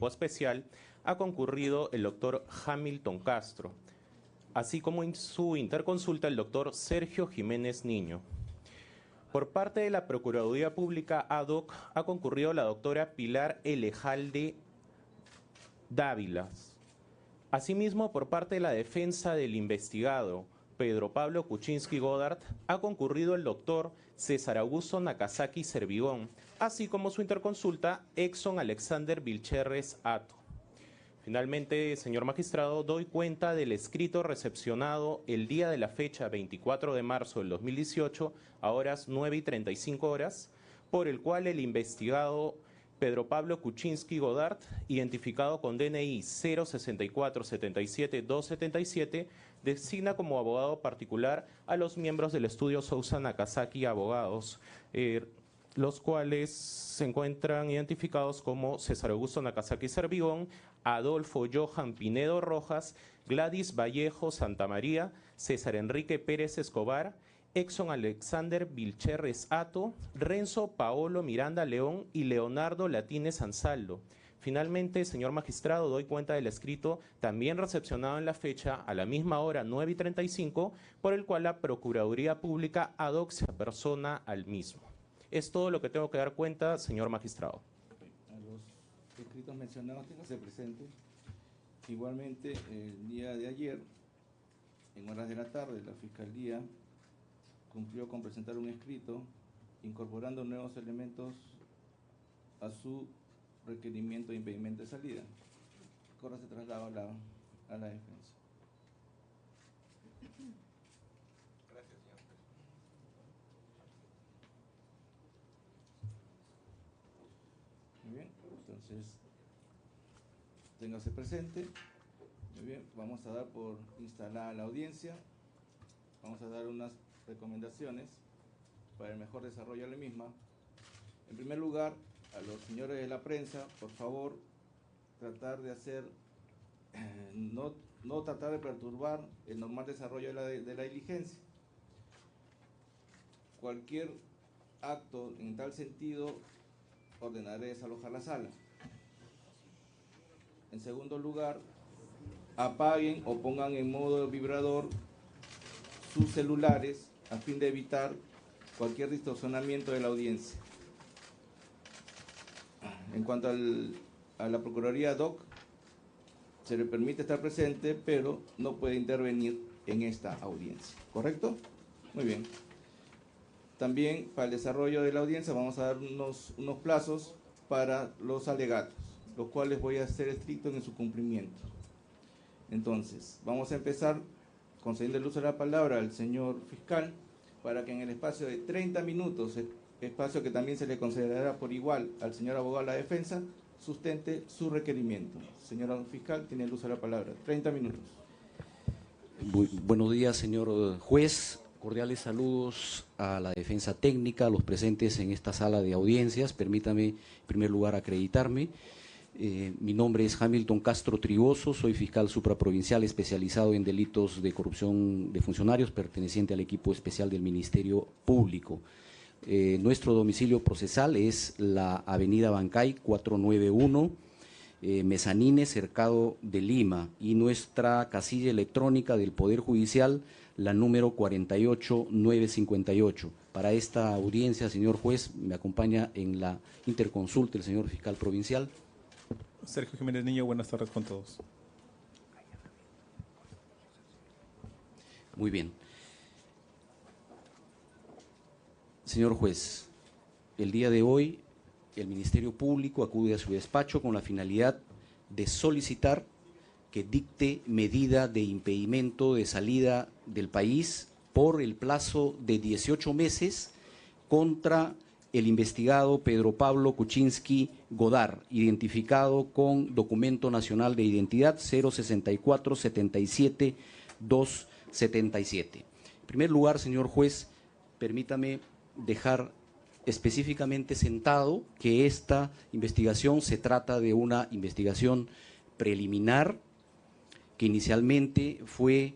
equipo especial ha concurrido el doctor Hamilton Castro, así como en su interconsulta el doctor Sergio Jiménez Niño. Por parte de la Procuraduría Pública ad hoc ha concurrido la doctora Pilar Elejalde Dávila. Asimismo, por parte de la defensa del investigado Pedro Pablo Kuczynski Godard, ha concurrido el doctor César Augusto Nakazaki Servigón, así como su interconsulta Exxon Alexander Vilcherres Ato. Finalmente, señor magistrado, doy cuenta del escrito recepcionado el día de la fecha 24 de marzo del 2018 a horas 9:35, por el cual el investigado Pedro Pablo Kuczynski Godard, identificado con DNI 064-77-277, designa como abogado particular a los miembros del estudio Sousa Nakazaki Abogados, los cuales se encuentran identificados como César Augusto Nakazaki Servigón, Adolfo Johan Pinedo Rojas, Gladys Vallejo Santamaría, César Enrique Pérez Escobar, Exxon Alexander Vilcherres Ato, Renzo Paolo Miranda León y Leonardo Latínez Ansaldo. Finalmente, señor magistrado, doy cuenta del escrito también recepcionado en la fecha a la misma hora 9:35, por el cual la Procuraduría Pública ad hoc se apersona al mismo. Es todo lo que tengo que dar cuenta, señor magistrado. A los escritos mencionados, téngase presente. Igualmente, el día de ayer, en horas de la tarde, la Fiscalía cumplió con presentar un escrito incorporando nuevos elementos a su requerimiento de impedimento de salida. Ahora se traslada a la defensa. Gracias, señor juez. Muy bien, entonces, téngase presente. Muy bien, vamos a dar por instalada la audiencia. Vamos a dar unas recomendaciones para el mejor desarrollo de la misma. En primer lugar, a los señores de la prensa, por favor, tratar de hacer, no tratar de perturbar el normal desarrollo de la diligencia. Cualquier acto en tal sentido, ordenaré desalojar la sala. En segundo lugar, apaguen o pongan en modo vibrador sus celulares a fin de evitar cualquier distorsionamiento de la audiencia. En cuanto a la Procuraduría ad hoc, se le permite estar presente, pero no puede intervenir en esta audiencia. ¿Correcto? Muy bien. También para el desarrollo de la audiencia vamos a dar unos plazos para los alegatos, los cuales voy a ser estricto en su cumplimiento. Entonces, vamos a empezar concediendo el uso de la palabra al señor fiscal para que en el espacio de 30 minutos, espacio que también se le considerará por igual al señor abogado de la defensa, sustente su requerimiento. Señor fiscal, tiene el uso de la palabra. 30 minutos. Buenos días, señor juez. Cordiales saludos a la defensa técnica, a los presentes en esta sala de audiencias. Permítame, en primer lugar, acreditarme. Mi nombre es Hamilton Castro Trigoso, soy fiscal supraprovincial especializado en delitos de corrupción de funcionarios, perteneciente al equipo especial del Ministerio Público. Nuestro domicilio procesal es la avenida Bancay 491, Mezanines, Cercado de Lima, y nuestra casilla electrónica del Poder Judicial, la número 48958. Para esta audiencia, señor juez, me acompaña en la interconsulta el señor fiscal provincial. Sergio Jiménez Niño, buenas tardes con todos. Muy bien. Señor juez, el día de hoy el Ministerio Público acude a su despacho con la finalidad de solicitar que dicte medida de impedimento de salida del país por el plazo de 18 meses contra el investigado Pedro Pablo Kuczynski Godard, identificado con documento nacional de identidad 064-77-277. En primer lugar, señor juez, permítame dejar específicamente sentado que esta investigación se trata de una investigación preliminar que inicialmente fue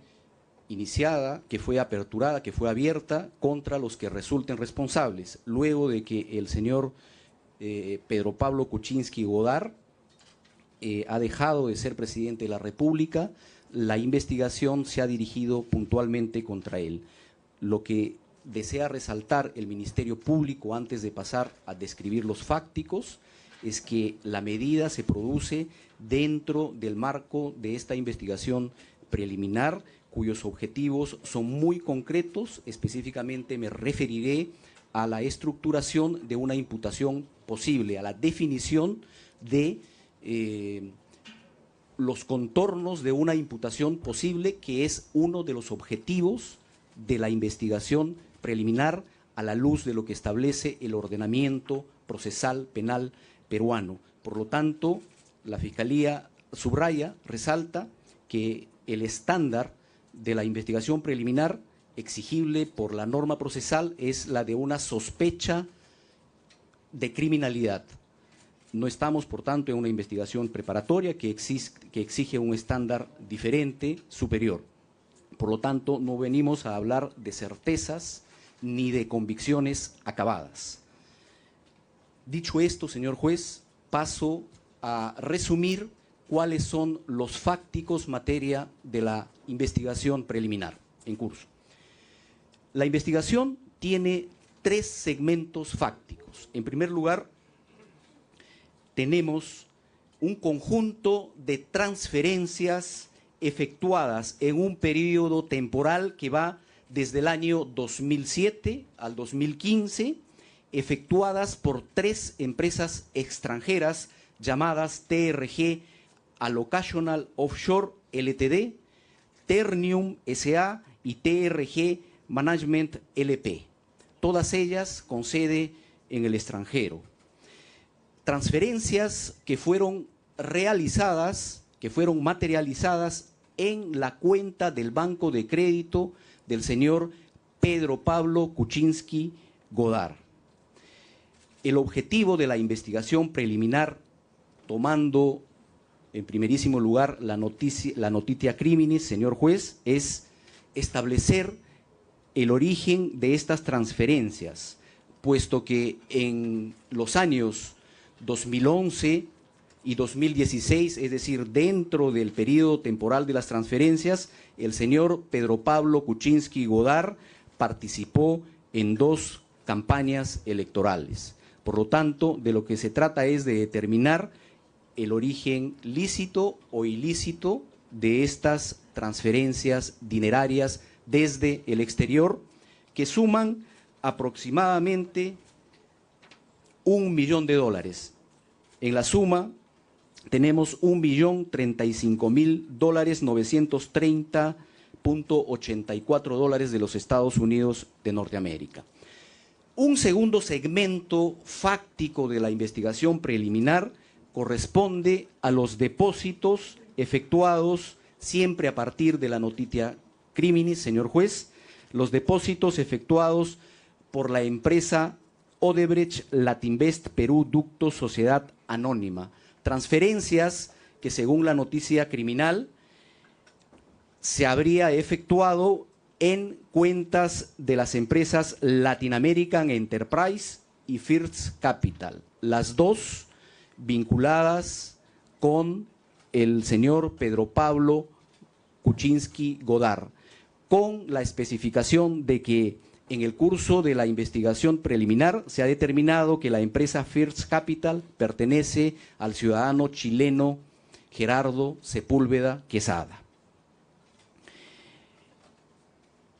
iniciada, que fue aperturada, que fue abierta contra los que resulten responsables, luego de que el señor Pedro Pablo Kuczynski Godard ha dejado de ser presidente de la República, la investigación se ha dirigido puntualmente contra él. Lo que desea resaltar el Ministerio Público antes de pasar a describir los fácticos es que la medida se produce dentro del marco de esta investigación preliminar, cuyos objetivos son muy concretos. Específicamente me referiré a la estructuración de una imputación posible, a la definición de los contornos de una imputación posible, que es uno de los objetivos de la investigación preliminar a la luz de lo que establece el ordenamiento procesal penal peruano. Por lo tanto, la Fiscalía subraya, resalta que el estándar de la investigación preliminar exigible por la norma procesal es la de una sospecha de criminalidad. No estamos, por tanto, en una investigación preparatoria que exige un estándar diferente, superior. Por lo tanto, no venimos a hablar de certezas ni de convicciones acabadas. Dicho esto, señor juez, paso a resumir cuáles son los fácticos materia de la investigación preliminar en curso. La investigación tiene 3 segmentos fácticos. En primer lugar, tenemos un conjunto de transferencias efectuadas en un periodo temporal que va desde el año 2007 al 2015, efectuadas por 3 empresas extranjeras llamadas TRG Allocational Offshore Ltd, Ternium S.A. y TRG Management LP, todas ellas con sede en el extranjero. Transferencias que fueron realizadas, que fueron materializadas en la cuenta del Banco de Crédito del señor Pedro Pablo Kuczynski Godard. El objetivo de la investigación preliminar, tomando en primerísimo lugar la notitia criminis, señor juez, es establecer el origen de estas transferencias, puesto que en los años 2011 y 2016, es decir, dentro del periodo temporal de las transferencias, el señor Pedro Pablo Kuczynski Godard participó en 2 campañas electorales. Por lo tanto, de lo que se trata es de determinar el origen lícito o ilícito de estas transferencias dinerarias desde el exterior, que suman aproximadamente $1 millón. En la suma tenemos $1.035.930.84 de los Estados Unidos de Norteamérica. Un segundo segmento fáctico de la investigación preliminar corresponde a los depósitos efectuados siempre a partir de la notitia criminis, señor juez, los depósitos efectuados por la empresa Odebrecht Latinvest Perú Ducto Sociedad Anónima. Transferencias que, según la noticia criminal, se habría efectuado en cuentas de las empresas Latin American Enterprise y First Capital, las 2 vinculadas con el señor Pedro Pablo Kuczynski Godard, con la especificación de que en el curso de la investigación preliminar se ha determinado que la empresa First Capital pertenece al ciudadano chileno Gerardo Sepúlveda Quesada.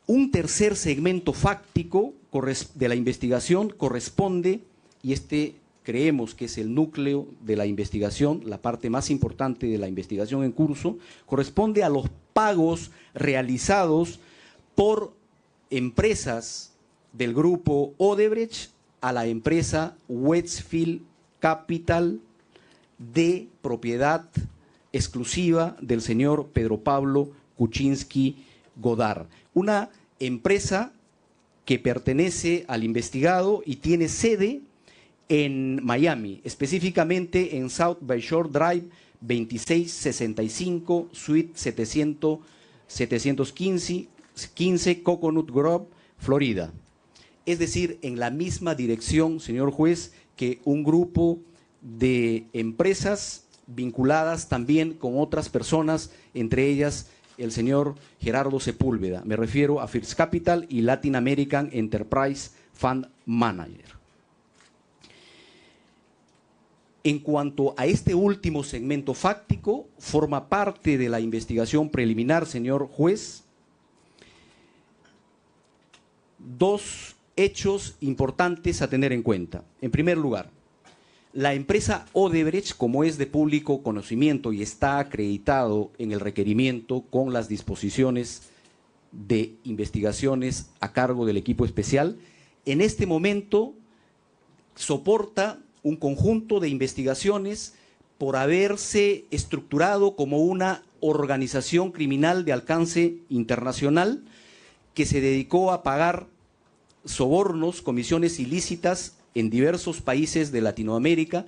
Un tercer segmento fáctico de la investigación corresponde, y creemos que es el núcleo de la investigación, la parte más importante de la investigación en curso, corresponde a los pagos realizados por empresas del grupo Odebrecht a la empresa Westfield Capital, de propiedad exclusiva del señor Pedro Pablo Kuczynski Godard. Una empresa que pertenece al investigado y tiene sede en Miami, específicamente en South Bayshore Drive 2665, Suite 715, Coconut Grove, Florida. Es decir, en la misma dirección, señor juez, que un grupo de empresas vinculadas también con otras personas, entre ellas el señor Gerardo Sepúlveda. Me refiero a First Capital y Latin American Enterprise Fund Manager. En cuanto a este último segmento fáctico, forma parte de la investigación preliminar, señor juez, dos hechos importantes a tener en cuenta. En primer lugar, la empresa Odebrecht, como es de público conocimiento y está acreditado en el requerimiento con las disposiciones de investigaciones a cargo del equipo especial, en este momento soporta un conjunto de investigaciones por haberse estructurado como una organización criminal de alcance internacional que se dedicó a pagar sobornos, comisiones ilícitas en diversos países de Latinoamérica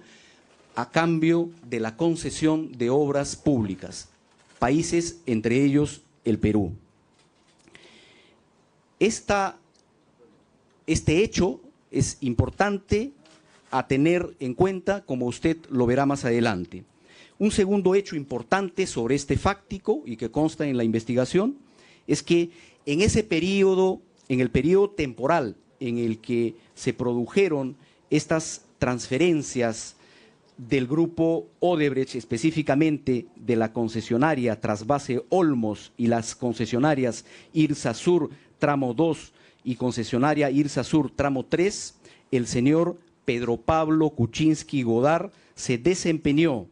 a cambio de la concesión de obras públicas, países entre ellos el Perú. Este hecho es importante a tener en cuenta, como usted lo verá más adelante. Un segundo hecho importante sobre este fáctico y que consta en la investigación es que en ese periodo, en el periodo temporal en el que se produjeron estas transferencias del grupo Odebrecht, específicamente de la concesionaria Trasvase Olmos y las concesionarias Irsa Sur Tramo 2 y concesionaria Irsa Sur Tramo 3, el señor Pedro Pablo Kuczynski Godard se desempeñó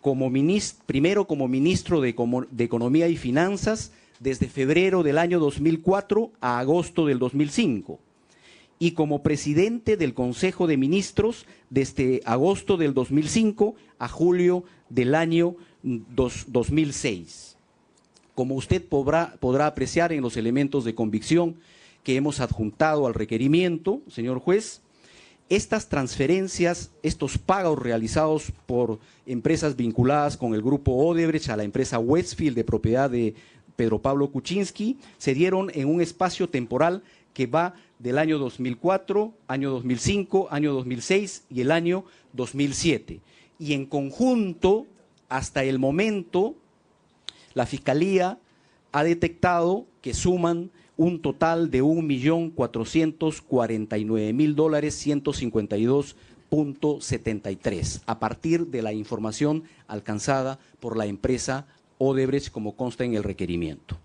como primero como ministro de Economía y Finanzas desde febrero del año 2004 a agosto del 2005 y como presidente del Consejo de Ministros desde agosto del 2005 a julio del año 2006. Como usted podrá apreciar en los elementos de convicción que hemos adjuntado al requerimiento, señor juez, estas transferencias, estos pagos realizados por empresas vinculadas con el grupo Odebrecht a la empresa Westfield de propiedad de Pedro Pablo Kuczynski, se dieron en un espacio temporal que va del año 2004, año 2005, año 2006 y el año 2007. Y en conjunto, hasta el momento, la Fiscalía ha detectado que suman un total de $1.449.152.73 a partir de la información alcanzada por la empresa Odebrecht, como consta en el requerimiento.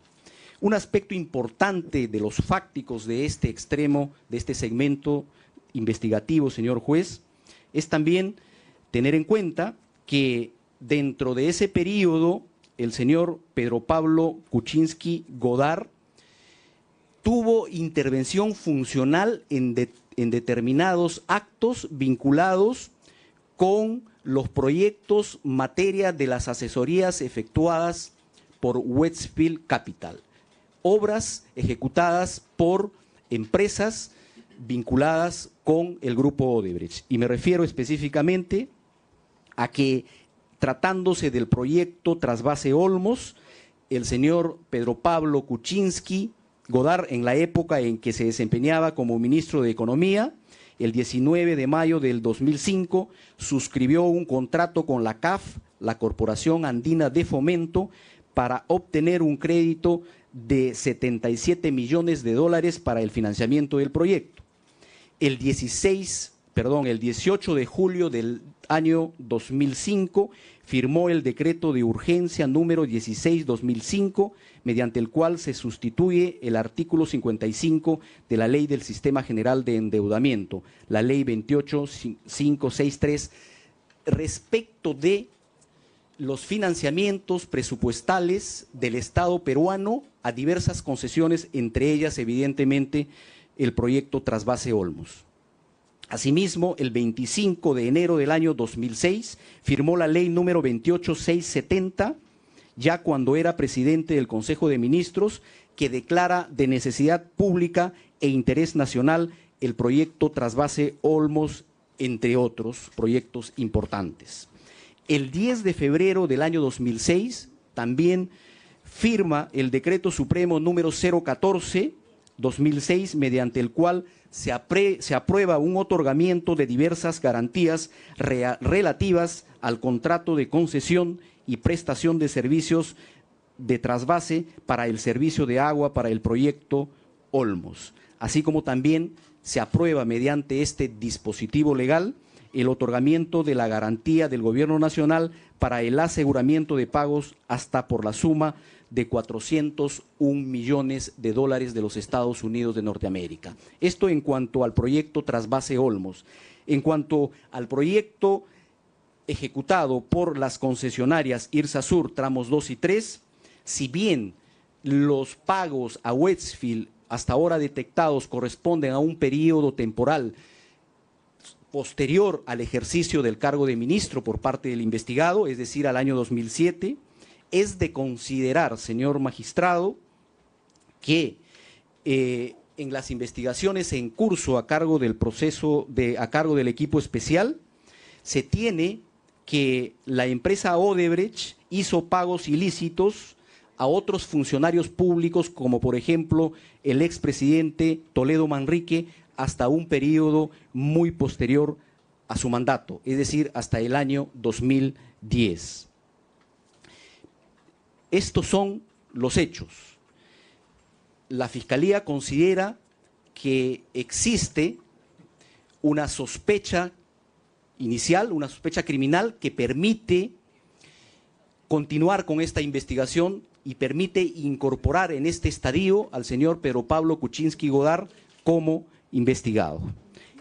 Un aspecto importante de los fácticos de este extremo, de este segmento investigativo, señor juez, es también tener en cuenta que dentro de ese periodo el señor Pedro Pablo Kuczynski Godard tuvo intervención funcional en determinados actos vinculados con los proyectos materia de las asesorías efectuadas por Westfield Capital, obras ejecutadas por empresas vinculadas con el grupo Odebrecht. Y me refiero específicamente a que, tratándose del proyecto Trasvase Olmos, el señor Pedro Pablo Kuczynski Godard, en la época en que se desempeñaba como ministro de Economía, el 19 de mayo del 2005, suscribió un contrato con la CAF, la Corporación Andina de Fomento, para obtener un crédito de $77 millones para el financiamiento del proyecto. El 18 de julio del año 2005, firmó el decreto de urgencia número 16/2005, mediante el cual se sustituye el artículo 55 de la Ley del Sistema General de Endeudamiento, la Ley 28563, respecto de los financiamientos presupuestales del Estado peruano a diversas concesiones, entre ellas, evidentemente, el proyecto Trasvase Olmos. Asimismo, el 25 de enero del año 2006, firmó la ley número 28670, ya cuando era presidente del Consejo de Ministros, que declara de necesidad pública e interés nacional el proyecto Trasvase Olmos, entre otros proyectos importantes. El 10 de febrero del año 2006, también firma el decreto supremo número 014, 2006, mediante el cual se aprueba un otorgamiento de diversas garantías relativas al contrato de concesión y prestación de servicios de trasvase para el servicio de agua para el proyecto Olmos, así como también se aprueba mediante este dispositivo legal el otorgamiento de la garantía del Gobierno Nacional para el aseguramiento de pagos hasta por la suma de 401 millones de dólares de los Estados Unidos de Norteamérica. Esto en cuanto al proyecto Trasvase Olmos. En cuanto al proyecto ejecutado por las concesionarias IRSA Sur, tramos 2 y 3, si bien los pagos a Westfield hasta ahora detectados corresponden a un periodo temporal posterior al ejercicio del cargo de ministro por parte del investigado, es decir, al año 2007, es de considerar, señor magistrado, que en las investigaciones en curso a cargo del a cargo del equipo especial, se tiene que la empresa Odebrecht hizo pagos ilícitos a otros funcionarios públicos, como por ejemplo el expresidente Toledo Manrique, hasta un periodo muy posterior a su mandato, es decir, hasta el año 2010. Estos son los hechos. La Fiscalía considera que existe una sospecha inicial, una sospecha criminal que permite continuar con esta investigación y permite incorporar en este estadio al señor Pedro Pablo Kuczynski Godard como investigado.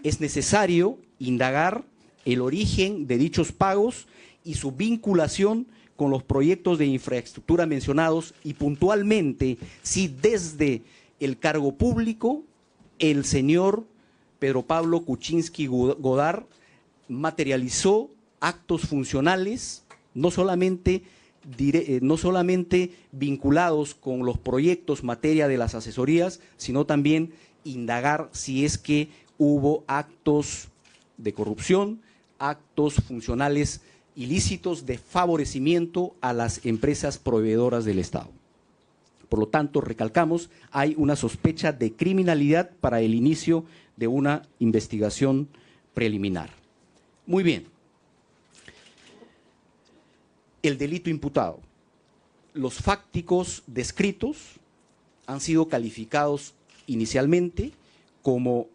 Es necesario indagar el origen de dichos pagos y su vinculación con los proyectos de infraestructura mencionados y puntualmente si desde el cargo público el señor Pedro Pablo Kuczynski Godard materializó actos funcionales no solamente vinculados con los proyectos materia de las asesorías, sino también indagar si es que hubo actos de corrupción, actos funcionales ilícitos de favorecimiento a las empresas proveedoras del Estado. Por lo tanto, recalcamos, hay una sospecha de criminalidad para el inicio de una investigación preliminar. Muy bien. El delito imputado. Los fácticos descritos han sido calificados inicialmente como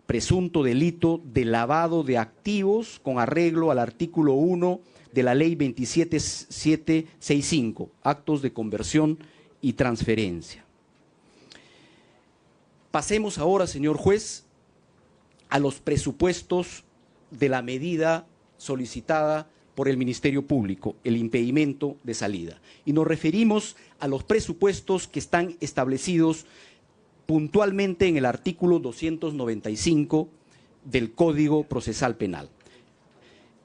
presunto delito de lavado de activos con arreglo al artículo 1 de la ley 27765, actos de conversión y transferencia. Pasemos ahora, señor juez, a los presupuestos de la medida solicitada por el Ministerio Público, el impedimento de salida. Y nos referimos a los presupuestos que están establecidos puntualmente en el artículo 295 del Código Procesal Penal.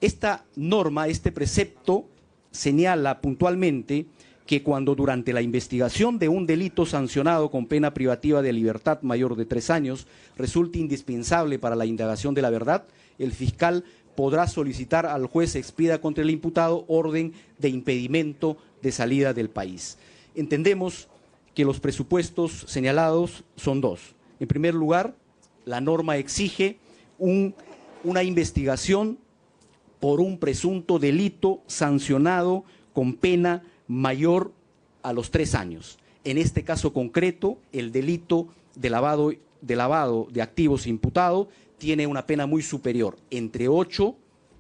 Esta norma, este precepto, señala puntualmente que cuando durante la investigación de un delito sancionado con pena privativa de libertad mayor de 3 años resulte indispensable para la indagación de la verdad, el fiscal podrá solicitar al juez expida contra el imputado orden de impedimento de salida del país. Entendemos que los presupuestos señalados son dos. En primer lugar, la norma exige una investigación por un presunto delito sancionado con pena mayor a los 3 años. En este caso concreto, el delito de lavado de activos imputado tiene una pena muy superior, entre 8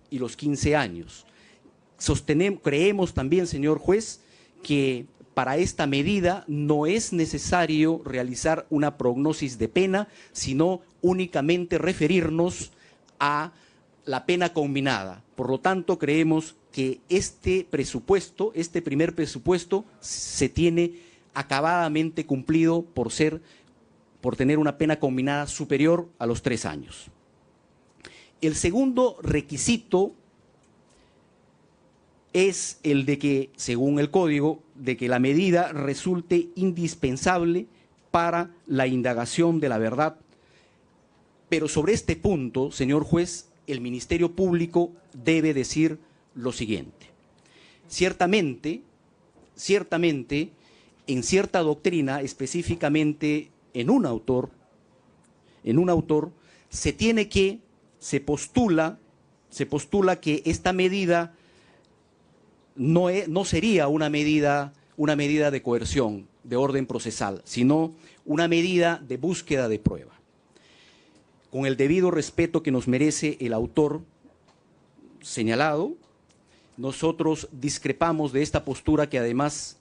y los 15 años. Creemos también, señor juez, que para esta medida no es necesario realizar una prognosis de pena, sino únicamente referirnos a la pena combinada. Por lo tanto, creemos que este primer presupuesto, se tiene acabadamente cumplido por tener una pena combinada superior a los 3 años. El segundo requisito es el de que, según el Código, de que la medida resulte indispensable para la indagación de la verdad. Pero sobre este punto, señor juez, el Ministerio Público debe decir lo siguiente. Ciertamente, en cierta doctrina, específicamente en un autor, se postula que esta medida no sería una medida de coerción de orden procesal, sino una medida de búsqueda de prueba. Con el debido respeto que nos merece el autor señalado, nosotros discrepamos de esta postura que además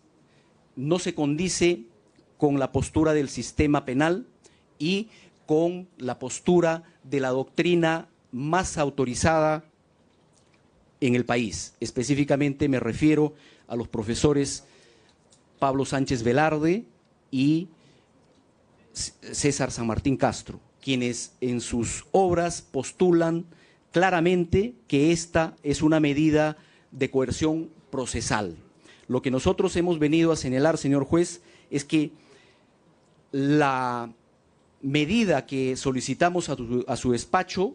no se condice con la postura del sistema penal y con la postura de la doctrina más autorizada en el país. Específicamente me refiero a los profesores Pablo Sánchez Velarde y César San Martín Castro, quienes en sus obras postulan claramente que esta es una medida de coerción procesal. Lo que nosotros hemos venido a señalar, señor juez, es que la medida que solicitamos a su despacho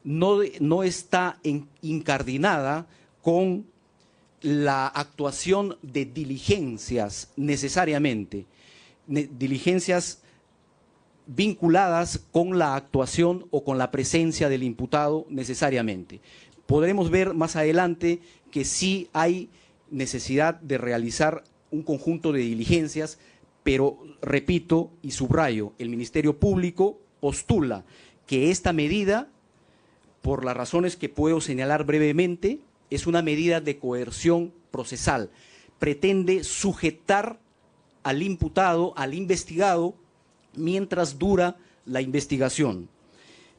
no está incardinada con la actuación de diligencias necesariamente, diligencias vinculadas con la actuación o con la presencia del imputado necesariamente. Podremos ver más adelante que sí hay necesidad de realizar un conjunto de diligencias, pero repito y subrayo, el Ministerio Público postula que esta medida, por las razones que puedo señalar brevemente, es una medida de coerción procesal. Pretende sujetar al imputado, al investigado, mientras dura la investigación.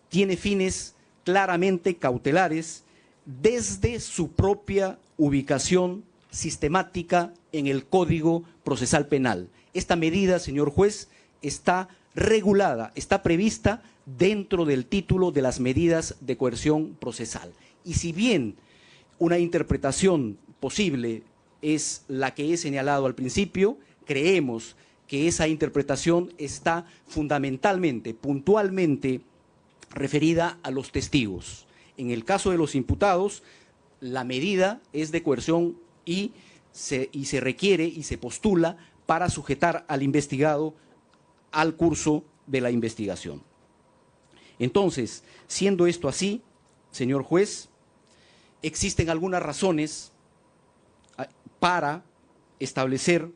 Tiene fines claramente cautelares desde su propia ubicación sistemática en el Código Procesal Penal. Esta medida, señor juez, está regulada, está prevista dentro del título de las medidas de coerción procesal. Y si bien una interpretación posible es la que he señalado al principio, creemos que esa interpretación está fundamentalmente, puntualmente referida a los testigos. En el caso de los imputados, la medida es de coerción y se requiere y se postula para sujetar al investigado al curso de la investigación. Entonces, siendo esto así, señor juez, existen algunas razones para establecer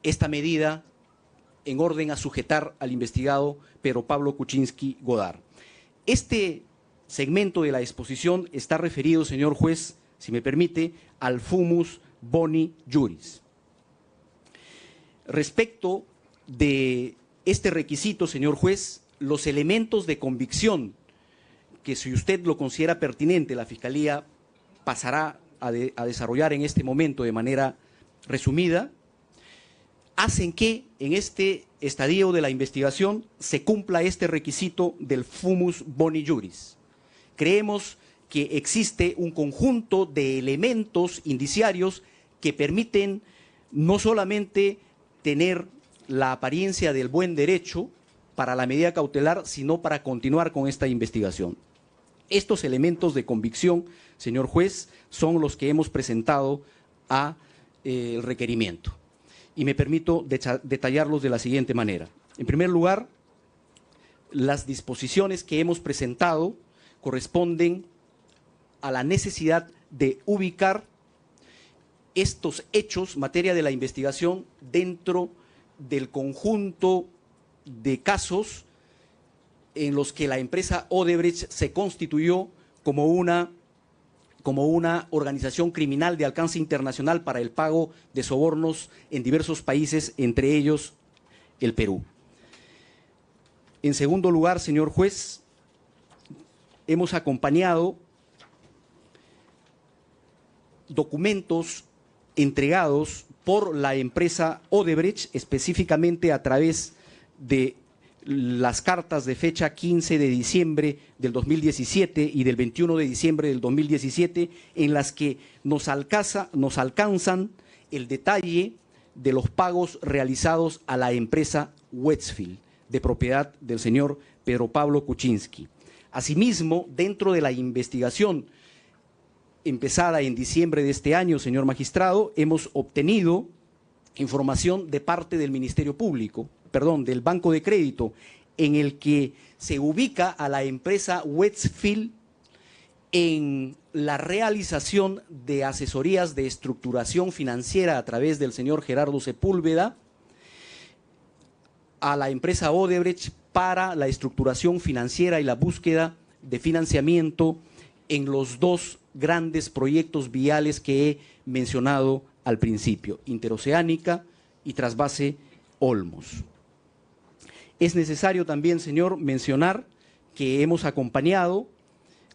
esta medida en orden a sujetar al investigado Pedro Pablo Kuczynski Godard. Este segmento de la exposición está referido, señor juez, si me permite, al fumus boni juris. Respecto de este requisito, señor juez, los elementos de convicción que, si usted lo considera pertinente, la Fiscalía pasará a desarrollar en este momento de manera resumida, hacen que en este estadio de la investigación se cumpla este requisito del fumus boni juris. Creemos que existe un conjunto de elementos indiciarios que permiten no solamente tener la apariencia del buen derecho para la medida cautelar, sino para continuar con esta investigación. Estos elementos de convicción, señor juez, son los que hemos presentado a el requerimiento. Y me permito detallarlos de la siguiente manera. En primer lugar, las disposiciones que hemos presentado corresponden a la necesidad de ubicar estos hechos, materia de la investigación, dentro del conjunto de casos en los que la empresa Odebrecht se constituyó como una organización criminal de alcance internacional para el pago de sobornos en diversos países, entre ellos el Perú. En segundo lugar, señor juez, hemos acompañado documentos entregados por la empresa Odebrecht, específicamente a través de las cartas de fecha 15 de diciembre del 2017 y del 21 de diciembre del 2017, en las que nos alcanzan el detalle de los pagos realizados a la empresa Westfield, de propiedad del señor Pedro Pablo Kuczynski. Asimismo, dentro de la investigación empezada en diciembre de este año, señor magistrado, hemos obtenido información de parte del Ministerio Público del Banco de Crédito, en el que se ubica a la empresa Westfield en la realización de asesorías de estructuración financiera a través del señor Gerardo Sepúlveda, a la empresa Odebrecht para la estructuración financiera y la búsqueda de financiamiento en los dos grandes proyectos viales que he mencionado al principio, Interoceánica y Trasvase Olmos. Es necesario también, señor, mencionar que hemos acompañado,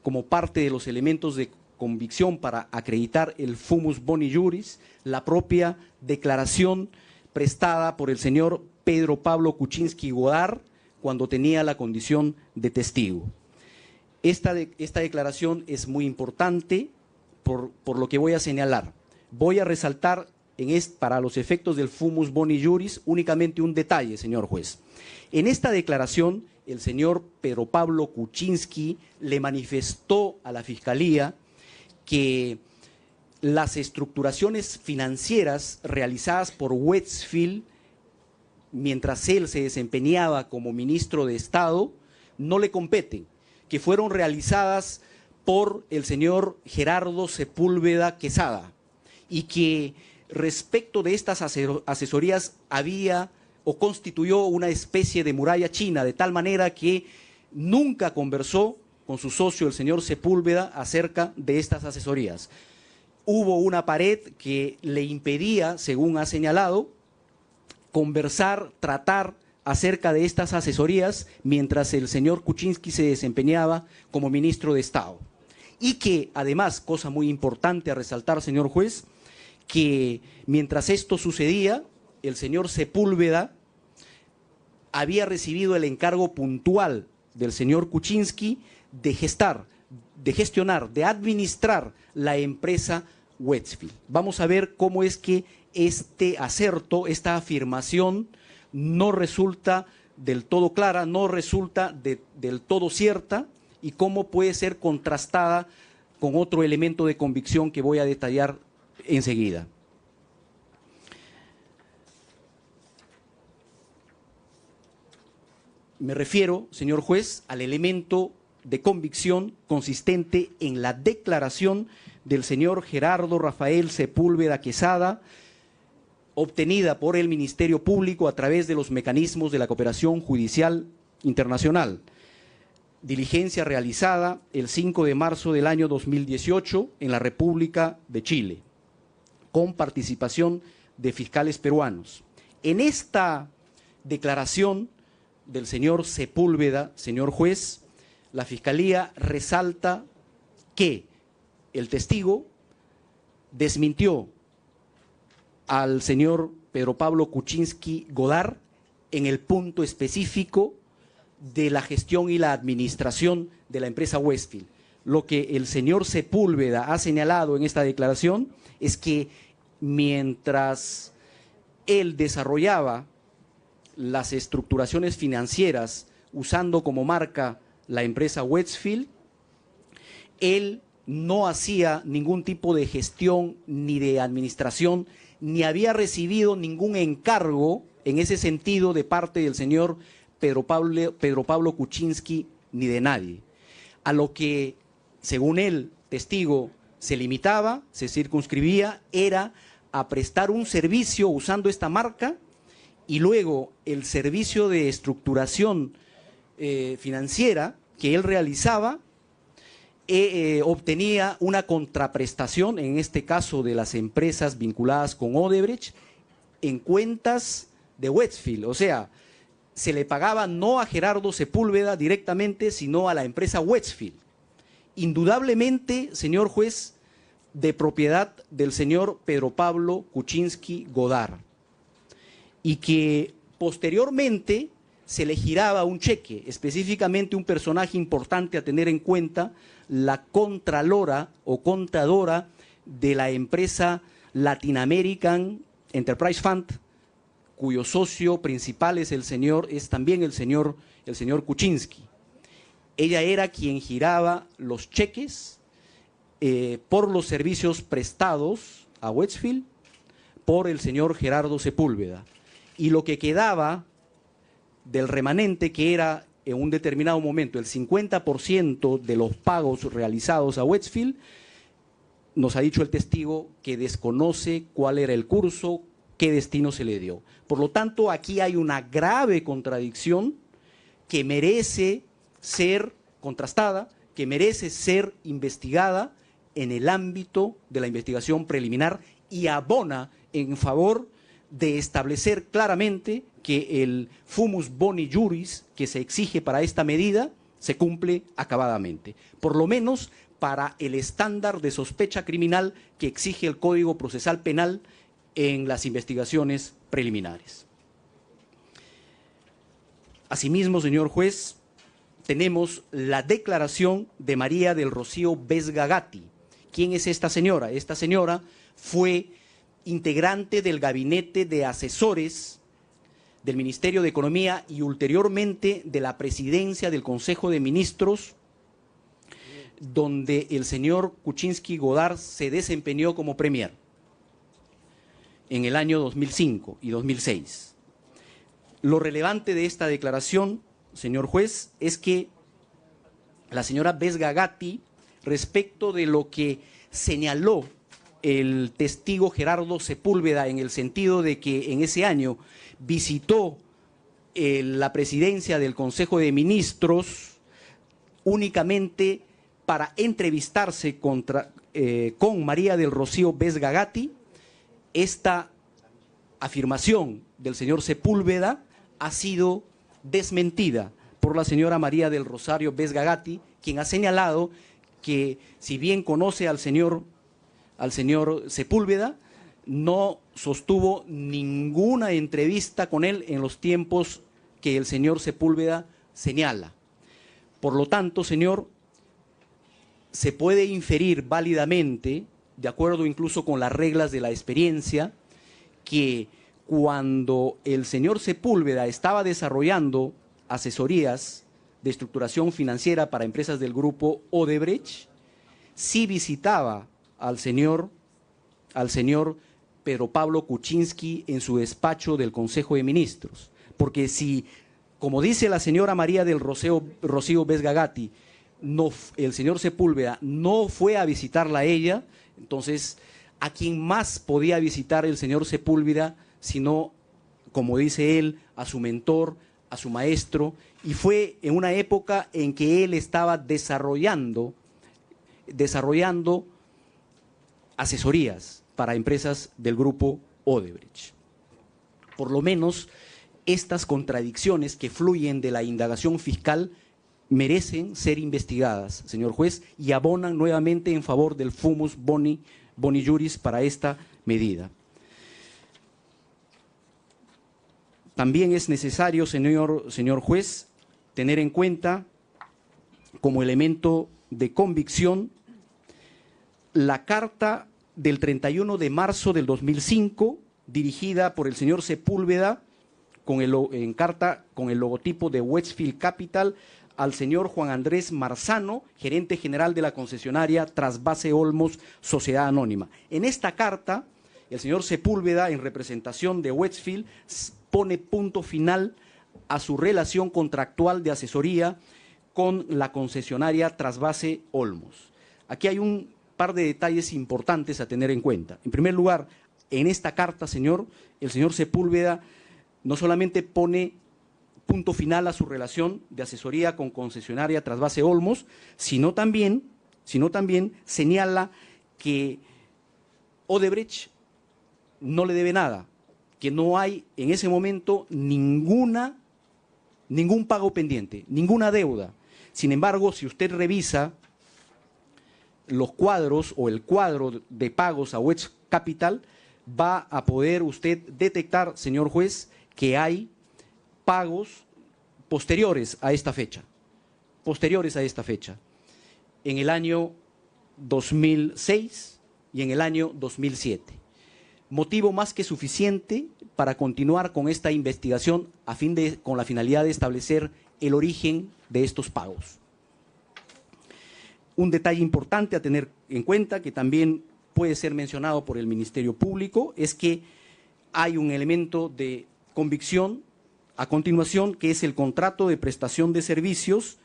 como parte de los elementos de convicción para acreditar el fumus boni juris, la propia declaración prestada por el señor Pedro Pablo Kuczynski Godard cuando tenía la condición de testigo. Esta declaración es muy importante por lo que voy a señalar. Voy a resaltar para los efectos del fumus boni juris únicamente un detalle, señor juez. En esta declaración, el señor Pedro Pablo Kuczynski le manifestó a la Fiscalía que las estructuraciones financieras realizadas por Westfield mientras él se desempeñaba como ministro de Estado no le competen, que fueron realizadas por el señor Gerardo Sepúlveda Quesada y que respecto de estas asesorías había o constituyó una especie de muralla china, de tal manera que nunca conversó con su socio, el señor Sepúlveda, acerca de estas asesorías. Hubo una pared que le impedía, según ha señalado, conversar, tratar acerca de estas asesorías mientras el señor Kuczynski se desempeñaba como ministro de Estado. Y que, además, cosa muy importante a resaltar, señor juez, que mientras esto sucedía, el señor Sepúlveda había recibido el encargo puntual del señor Kuczynski de gestionar, de administrar la empresa Westfield. Vamos a ver cómo es que este acerto, esta afirmación, no resulta del todo clara, no resulta del todo cierta y cómo puede ser contrastada con otro elemento de convicción que voy a detallar enseguida. Me refiero, señor juez, al elemento de convicción consistente en la declaración del señor Gerardo Rafael Sepúlveda Quesada, obtenida por el Ministerio Público a través de los mecanismos de la cooperación judicial internacional. Diligencia realizada el 5 de marzo del año 2018 en la República de Chile, con participación de fiscales peruanos. En esta declaración del señor Sepúlveda, señor juez, la Fiscalía resalta que el testigo desmintió al señor Pedro Pablo Kuczynski Godard en el punto específico de la gestión y la administración de la empresa Westfield. Lo que el señor Sepúlveda ha señalado en esta declaración es que mientras él desarrollaba las estructuraciones financieras usando como marca la empresa Westfield, él no hacía ningún tipo de gestión ni de administración, ni había recibido ningún encargo en ese sentido de parte del señor Pedro Pablo Kuczynski ni de nadie. A lo que, según él, testigo, se limitaba, se circunscribía, era a prestar un servicio usando esta marca y luego el servicio de estructuración financiera que él realizaba obtenía una contraprestación, en este caso de las empresas vinculadas con Odebrecht, en cuentas de Westfield. O sea, se le pagaba no a Gerardo Sepúlveda directamente, sino a la empresa Westfield. Indudablemente, señor juez, de propiedad del señor Pedro Pablo Kuczynski Godard. Y que posteriormente se le giraba un cheque, específicamente un personaje importante a tener en cuenta, la contralora o contadora de la empresa Latin American Enterprise Fund, cuyo socio principal es también el señor Kuczynski. Ella era quien giraba los cheques por los servicios prestados a Westfield por el señor Gerardo Sepúlveda. Y lo que quedaba del remanente, que era en un determinado momento el 50% de los pagos realizados a Westfield, nos ha dicho el testigo que desconoce cuál era el curso, qué destino se le dio. Por lo tanto, aquí hay una grave contradicción que merece ser contrastada, que merece ser investigada en el ámbito de la investigación preliminar y abona en favor de establecer claramente que el fumus boni juris que se exige para esta medida se cumple acabadamente, por lo menos para el estándar de sospecha criminal que exige el Código Procesal Penal en las investigaciones preliminares. Asimismo, señor juez, tenemos la declaración de María del Rocío Vesga Gatti. ¿Quién es esta señora? Esta señora fue integrante del gabinete de asesores del Ministerio de Economía y ulteriormente de la presidencia del Consejo de Ministros, donde el señor Kuczynski Godard se desempeñó como premier en el año 2005 y 2006. Lo relevante de esta declaración, señor juez, es que la señora Vesga Gatti, respecto de lo que señaló el testigo Gerardo Sepúlveda, en el sentido de que en ese año visitó la presidencia del Consejo de Ministros únicamente para entrevistarse con María del Rocío Vesga Gatti, esta afirmación del señor Sepúlveda ha sido desmentida por la señora María del Rosario Vesga Gatti, quien ha señalado que si bien conoce al señor Sepúlveda, no sostuvo ninguna entrevista con él en los tiempos que el señor Sepúlveda señala. Por lo tanto, señor, se puede inferir válidamente, de acuerdo incluso con las reglas de la experiencia, que cuando el señor Sepúlveda estaba desarrollando asesorías de estructuración financiera para empresas del grupo Odebrecht, sí visitaba al señor Pedro Pablo Kuczynski en su despacho del Consejo de Ministros. Porque si, como dice la señora María del Rocío Vesga Gatti, el señor Sepúlveda no fue a visitarla a ella, entonces, ¿a quién más podía visitar el señor Sepúlveda sino, como dice él, a su mentor, a su maestro? Y fue en una época en que él estaba desarrollando asesorías para empresas del grupo Odebrecht. Por lo menos, estas contradicciones que fluyen de la indagación fiscal merecen ser investigadas, señor juez, y abonan nuevamente en favor del fumus boni juris para esta medida. También es necesario, señor juez, tener en cuenta como elemento de convicción la carta del 31 de marzo del 2005, dirigida por el señor Sepúlveda, en carta con el logotipo de Westfield Capital, al señor Juan Andrés Marzano, gerente general de la concesionaria Trasvase Olmos, Sociedad Anónima. En esta carta, el señor Sepúlveda, en representación de Westfield, pone punto final a su relación contractual de asesoría con la concesionaria Trasvase Olmos. Aquí hay un par de detalles importantes a tener en cuenta. En primer lugar, en esta carta, el señor Sepúlveda no solamente pone punto final a su relación de asesoría con concesionaria Trasvase Olmos, sino también señala que Odebrecht no le debe nada, que no hay en ese momento ningún pago pendiente, ninguna deuda. Sin embargo, si usted revisa los cuadros o el cuadro de pagos a West Capital, va a poder usted detectar, señor juez, que hay pagos posteriores a esta fecha, en el año 2006 y en el año 2007. Motivo más que suficiente para continuar con esta investigación con la finalidad de establecer el origen de estos pagos. Un detalle importante a tener en cuenta, que también puede ser mencionado por el Ministerio Público, es que hay un elemento de convicción a continuación, que es el contrato de prestación de servicios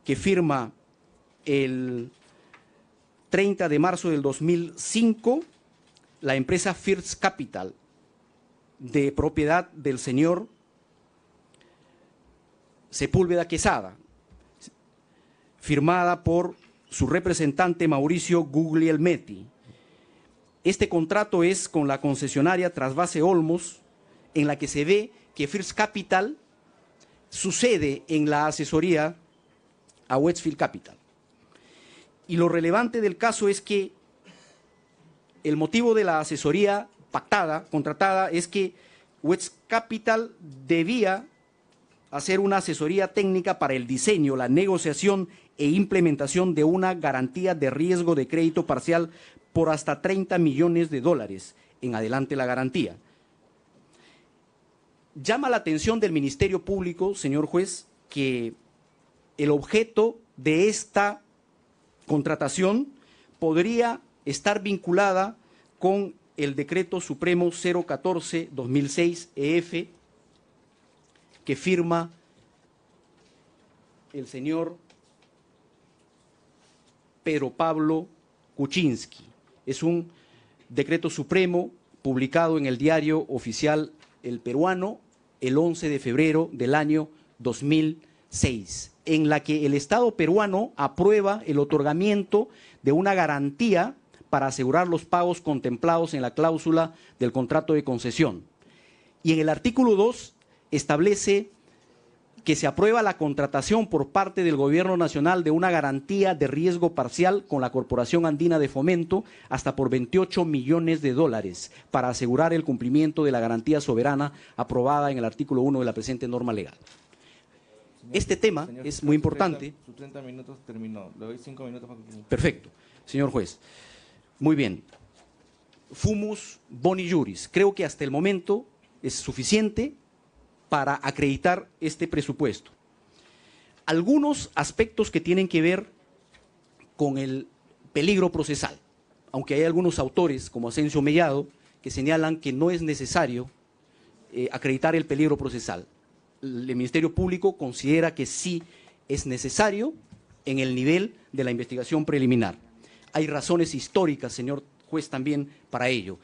que firma el 30 de marzo del 2005 la empresa First Capital, de propiedad del señor Sepúlveda Quesada, firmada por su representante Mauricio Guglielmetti. Este contrato es con la concesionaria Trasvase Olmos, en la que se ve que First Capital sucede en la asesoría a Westfield Capital. Y lo relevante del caso es que el motivo de la asesoría pactada, contratada, es que West Capital debía hacer una asesoría técnica para el diseño, la negociación e implementación de una garantía de riesgo de crédito parcial por hasta 30 millones de dólares. En adelante la garantía. Llama la atención del Ministerio Público, señor juez, que el objeto de esta contratación podría estar vinculada con el Decreto Supremo 014-2006 EF que firma el señor Pedro Pablo Kuczynski. Es un decreto supremo publicado en el Diario Oficial El Peruano el 11 de febrero del año 2006, en la que el Estado peruano aprueba el otorgamiento de una garantía para asegurar los pagos contemplados en la cláusula del contrato de concesión. Y en el artículo 2 establece que se aprueba la contratación por parte del Gobierno Nacional de una garantía de riesgo parcial con la Corporación Andina de Fomento hasta por 28 millones de dólares para asegurar el cumplimiento de la garantía soberana aprobada en el artículo 1 de la presente norma legal. Este tema es muy importante. Sus 30 minutos terminó. Le doy 5 minutos para que... Perfecto, señor juez. Muy bien. Fumus boni juris. Creo que hasta el momento es suficiente para acreditar este presupuesto. Algunos aspectos que tienen que ver con el peligro procesal, aunque hay algunos autores, como Asensio Mellado, que señalan que no es necesario acreditar el peligro procesal. El Ministerio Público considera que sí es necesario en el nivel de la investigación preliminar. Hay razones históricas, señor juez, también para ello.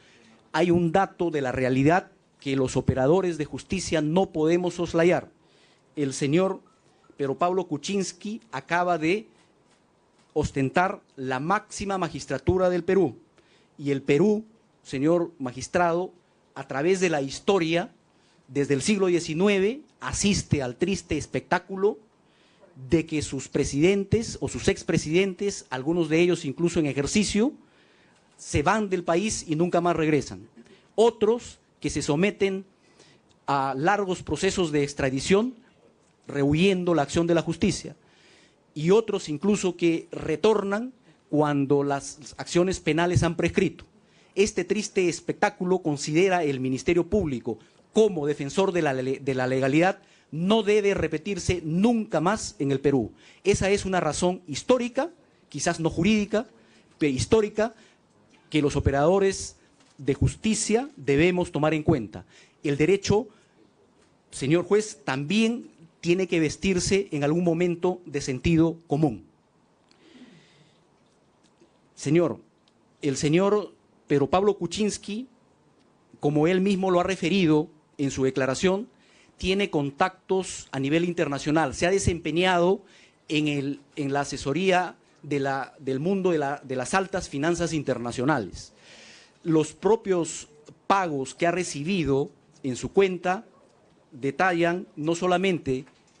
Hay un dato de la realidad que los operadores de justicia no podemos soslayar. El señor Pedro Pablo Kuczynski acaba de ostentar la máxima magistratura del Perú. Y el Perú, señor magistrado, a través de la historia, desde el siglo XIX, asiste al triste espectáculo de que sus presidentes o sus expresidentes, algunos de ellos incluso en ejercicio, se van del país y nunca más regresan. Otros que se someten a largos procesos de extradición, rehuyendo la acción de la justicia, y otros incluso que retornan cuando las acciones penales han prescrito. Este triste espectáculo, considera el Ministerio Público como defensor de la legalidad, no debe repetirse nunca más en el Perú. Esa es una razón histórica, quizás no jurídica, pero histórica, que los operadores de justicia debemos tomar en cuenta. El derecho, señor juez, también tiene que vestirse en algún momento de sentido común. Señor, el señor Pedro Pablo Kuczynski, como él mismo lo ha referido en su declaración, tiene contactos a nivel internacional, se ha desempeñado en la asesoría del mundo de las altas finanzas internacionales. Los propios pagos que ha recibido en su cuenta detallan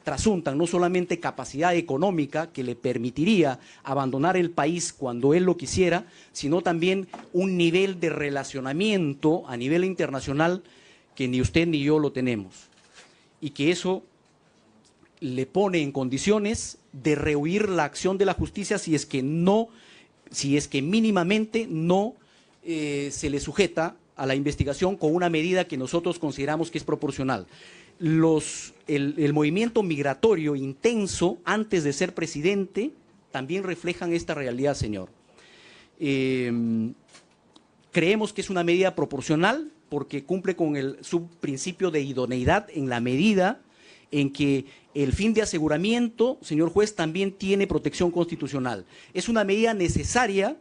trasuntan no solamente capacidad económica que le permitiría abandonar el país cuando él lo quisiera, sino también un nivel de relacionamiento a nivel internacional que ni usted ni yo lo tenemos. Y que eso le pone en condiciones de rehuir la acción de la justicia si es que mínimamente no se le sujeta a la investigación con una medida que nosotros consideramos que es proporcional. El movimiento migratorio intenso antes de ser presidente también reflejan esta realidad, señor. Creemos que es una medida proporcional porque cumple con el subprincipio de idoneidad en la medida en que el fin de aseguramiento, señor juez, también tiene protección constitucional. Es una medida necesaria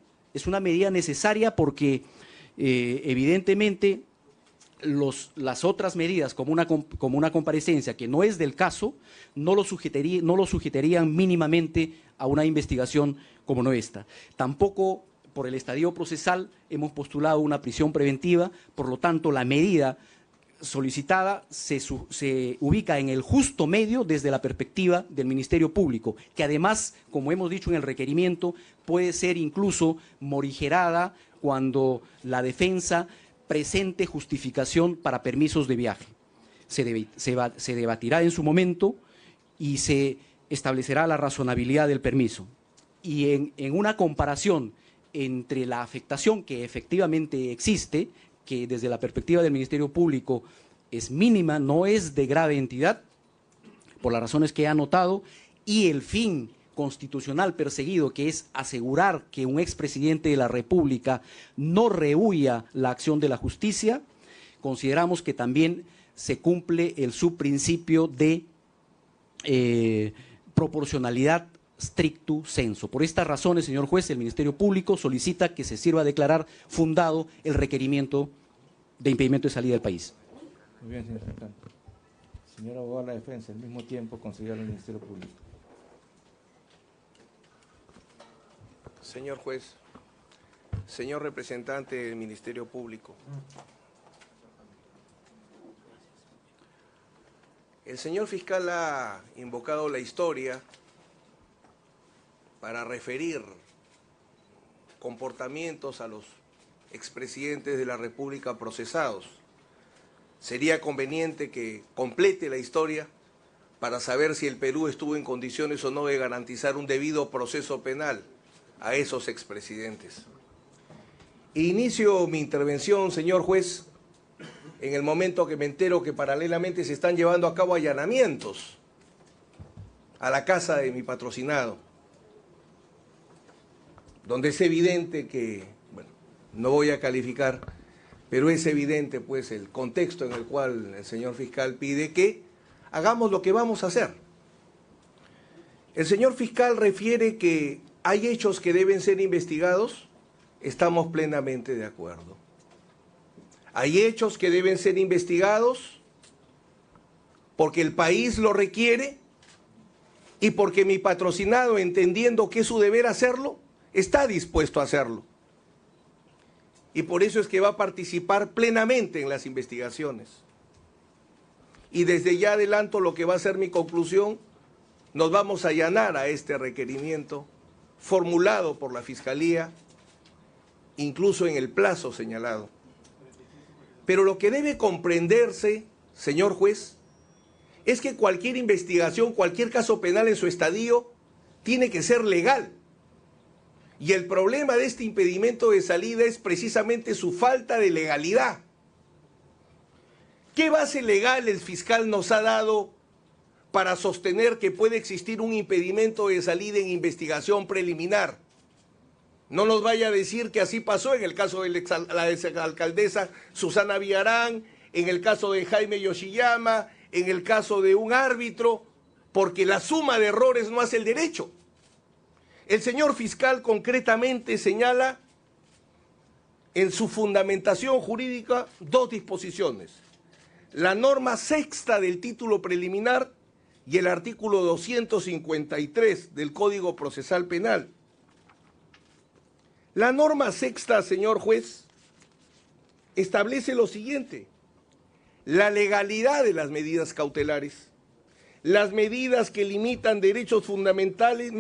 porque evidentemente las otras medidas, como una comparecencia que no es del caso, no lo sujetarían mínimamente a una investigación como no esta. Tampoco por el estadio procesal hemos postulado una prisión preventiva, por lo tanto la medida solicitada se ubica en el justo medio desde la perspectiva del Ministerio Público, que además, como hemos dicho en el requerimiento, puede ser incluso morigerada cuando la defensa presente justificación para permisos de viaje. Se debatirá en su momento y se establecerá la razonabilidad del permiso. Y en una comparación entre la afectación que efectivamente existe, que desde la perspectiva del Ministerio Público es mínima, no es de grave entidad, por las razones que he anotado, y el fin constitucional perseguido, que es asegurar que un expresidente de la República no rehúya la acción de la justicia, consideramos que también se cumple el subprincipio de proporcionalidad stricto sensu. Por estas razones, señor juez, el Ministerio Público solicita que se sirva a declarar fundado el requerimiento de impedimento de salida del país. Muy bien, señor fiscal. Señor abogado de la defensa, al mismo tiempo, consejero del Ministerio Público. Señor juez, señor representante del Ministerio Público, el señor fiscal ha invocado la historia para referir comportamientos a los expresidentes de la República procesados. Sería conveniente que complete la historia para saber si el Perú estuvo en condiciones o no de garantizar un debido proceso penal a esos expresidentes. Inicio mi intervención, señor juez, en el momento que me entero que paralelamente se están llevando a cabo allanamientos a la casa de mi patrocinado, donde es evidente que, bueno, no voy a calificar, pero es evidente pues el contexto en el cual el señor fiscal pide que hagamos lo que vamos a hacer. El señor fiscal refiere que hay hechos que deben ser investigados, estamos plenamente de acuerdo. Hay hechos que deben ser investigados porque el país lo requiere y porque mi patrocinado, entendiendo que es su deber hacerlo, está dispuesto a hacerlo. Y por eso es que va a participar plenamente en las investigaciones. Y desde ya adelanto lo que va a ser mi conclusión, nos vamos a allanar a este requerimiento formulado por la Fiscalía, incluso en el plazo señalado. Pero lo que debe comprenderse, señor juez, es que cualquier investigación, cualquier caso penal en su estadio, tiene que ser legal. Y el problema de este impedimento de salida es precisamente su falta de legalidad. ¿Qué base legal el fiscal nos ha dado para sostener que puede existir un impedimento de salida en investigación preliminar? No nos vaya a decir que así pasó en el caso de la exalcaldesa Susana Villarán, en el caso de Jaime Yoshiyama, en el caso de un árbitro, porque la suma de errores no hace el derecho. El señor fiscal concretamente señala en su fundamentación jurídica dos disposiciones: la norma sexta del título preliminar y el artículo 253 del Código Procesal Penal. La norma sexta, señor juez, establece lo siguiente: la legalidad de las medidas cautelares. Las medidas que limitan derechos fundamentales,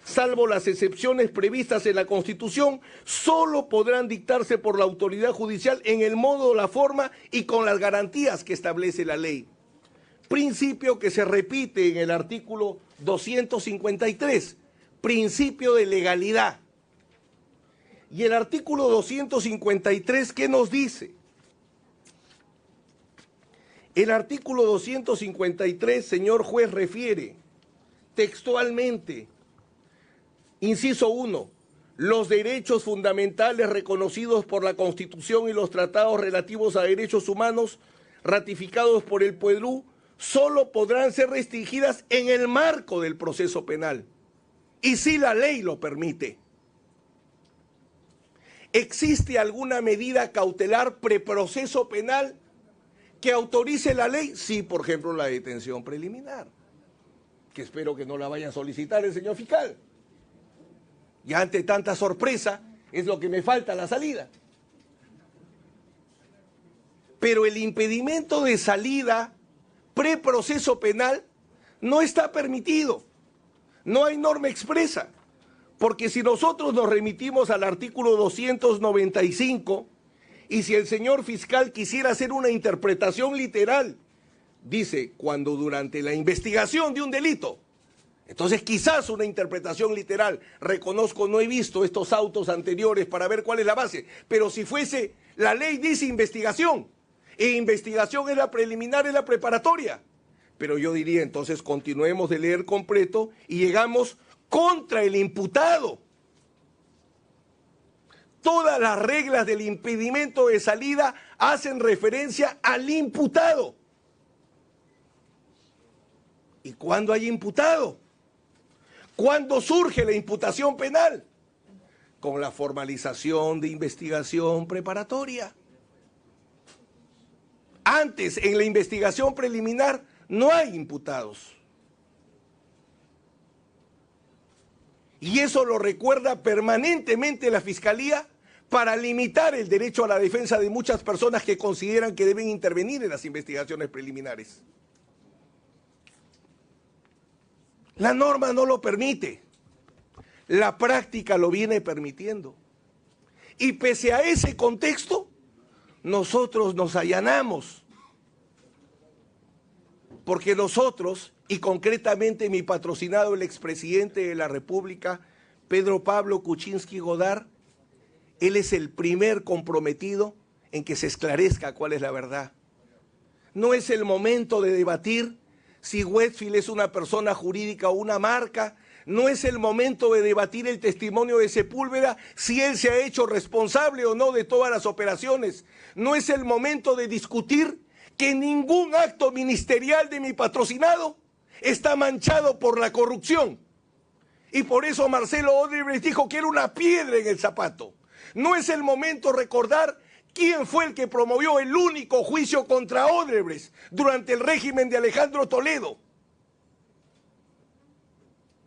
salvo las excepciones previstas en la Constitución, solo podrán dictarse por la autoridad judicial en el modo, la forma y con las garantías que establece la ley. Principio que se repite en el artículo 253, principio de legalidad. Y el artículo 253, ¿qué nos dice? El artículo 253, señor juez, refiere textualmente, inciso 1, los derechos fundamentales reconocidos por la Constitución y los tratados relativos a derechos humanos ratificados por el Perú solo podrán ser restringidas en el marco del proceso penal y si la ley lo permite. ¿Existe alguna medida cautelar preproceso penal que autorice la ley? Sí, por ejemplo, la detención preliminar, que espero que no la vaya a solicitar el señor fiscal. Y ante tanta sorpresa, es lo que me falta, la salida. Pero el impedimento de salida preproceso penal no está permitido. No hay norma expresa. Porque si nosotros nos remitimos al artículo 295 y si el señor fiscal quisiera hacer una interpretación literal, dice, cuando durante la investigación de un delito, entonces quizás una interpretación literal, reconozco, no he visto estos autos anteriores para ver cuál es la base, pero si fuese, la ley dice investigación, e investigación es la preliminar, es la preparatoria, pero yo diría entonces continuemos de leer completo y llegamos contra el imputado. Todas las reglas del impedimento de salida hacen referencia al imputado. ¿Y cuándo hay imputado? ¿Cuándo surge la imputación penal? Con la formalización de investigación preparatoria. Antes, en la investigación preliminar, no hay imputados. Y eso lo recuerda permanentemente la Fiscalía para limitar el derecho a la defensa de muchas personas que consideran que deben intervenir en las investigaciones preliminares. La norma no lo permite, la práctica lo viene permitiendo. Y pese a ese contexto, nosotros nos allanamos. Porque nosotros, y concretamente mi patrocinado, el expresidente de la República, Pedro Pablo Kuczynski Godard, él es el primer comprometido en que se esclarezca cuál es la verdad. No es el momento de debatir si Westfield es una persona jurídica o una marca. No es el momento de debatir el testimonio de Sepúlveda, si él se ha hecho responsable o no de todas las operaciones. No es el momento de discutir que ningún acto ministerial de mi patrocinado está manchado por la corrupción. Y por eso Marcelo Odebrecht dijo que era una piedra en el zapato. No es el momento de recordar quién fue el que promovió el único juicio contra Odebrecht durante el régimen de Alejandro Toledo.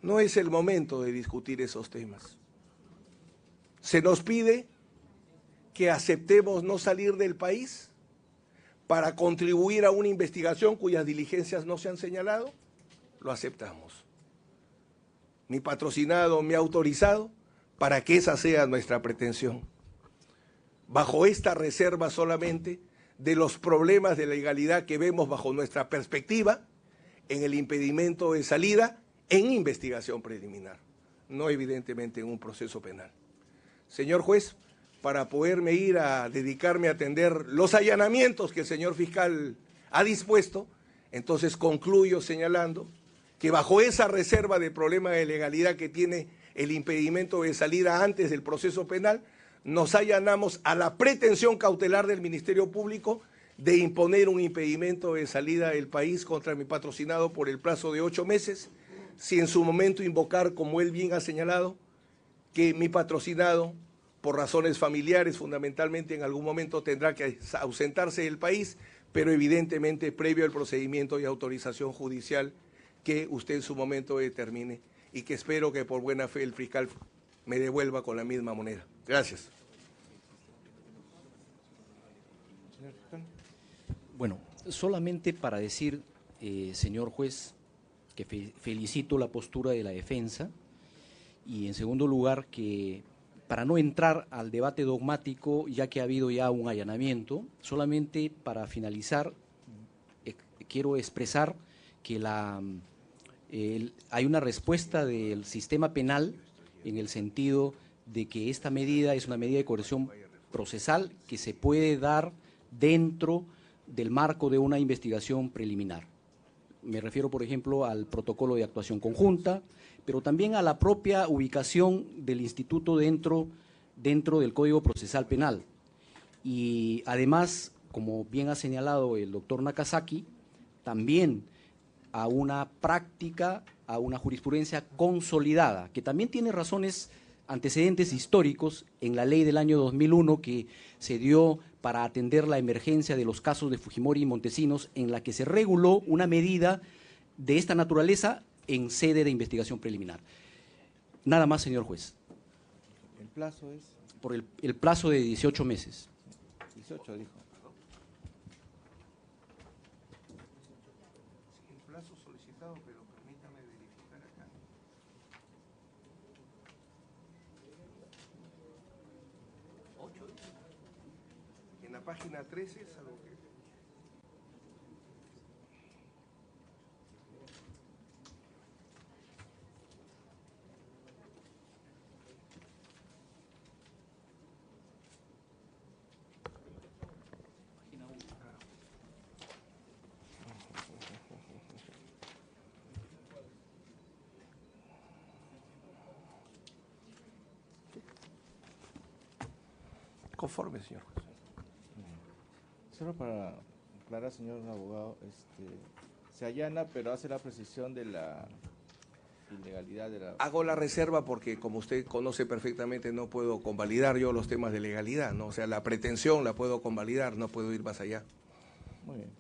No es el momento de discutir esos temas. Se nos pide que aceptemos no salir del país para contribuir a una investigación cuyas diligencias no se han señalado. Lo aceptamos. Mi patrocinado me ha autorizado para que esa sea nuestra pretensión. Bajo esta reserva solamente de los problemas de legalidad que vemos bajo nuestra perspectiva en el impedimento de salida en investigación preliminar, no evidentemente en un proceso penal. Señor juez, para poderme ir a dedicarme a atender los allanamientos que el señor fiscal ha dispuesto, entonces concluyo señalando que bajo esa reserva de problema de legalidad que tiene el impedimento de salida antes del proceso penal, nos allanamos a la pretensión cautelar del Ministerio Público de imponer un impedimento de salida del país contra mi patrocinado por el plazo de 8 meses, si en su momento invocar, como él bien ha señalado, que mi patrocinado, por razones familiares fundamentalmente, en algún momento tendrá que ausentarse del país, pero evidentemente previo al procedimiento y autorización judicial que usted en su momento determine y que espero que por buena fe el fiscal me devuelva con la misma moneda. Gracias. Bueno, solamente para decir, señor juez, que felicito la postura de la defensa y en segundo lugar que para no entrar al debate dogmático ya que ha habido ya un allanamiento, solamente para finalizar quiero expresar que hay una respuesta del sistema penal en el sentido de que esta medida es una medida de coerción procesal que se puede dar dentro del marco de una investigación preliminar. Me refiero, por ejemplo, al protocolo de actuación conjunta, pero también a la propia ubicación del instituto dentro del Código Procesal Penal. Y además, como bien ha señalado el doctor Nakazaki, también a una práctica, a una jurisprudencia consolidada, que también tiene razones, antecedentes históricos en la ley del año 2001 que se dio para atender la emergencia de los casos de Fujimori y Montesinos, en la que se reguló una medida de esta naturaleza en sede de investigación preliminar. Nada más, señor juez. El plazo es Por el plazo de 18 meses. 18, dijo. El plazo solicitado, pero permítame verificar acá. En la página 13 es algo que... Conforme, señor juez. Solo para aclarar, señor abogado, se allana, pero hace la precisión de la ilegalidad de la... Hago la reserva porque, como usted conoce perfectamente, no puedo convalidar yo los temas de legalidad, ¿no? O sea, la pretensión la puedo convalidar, no puedo ir más allá. Muy bien.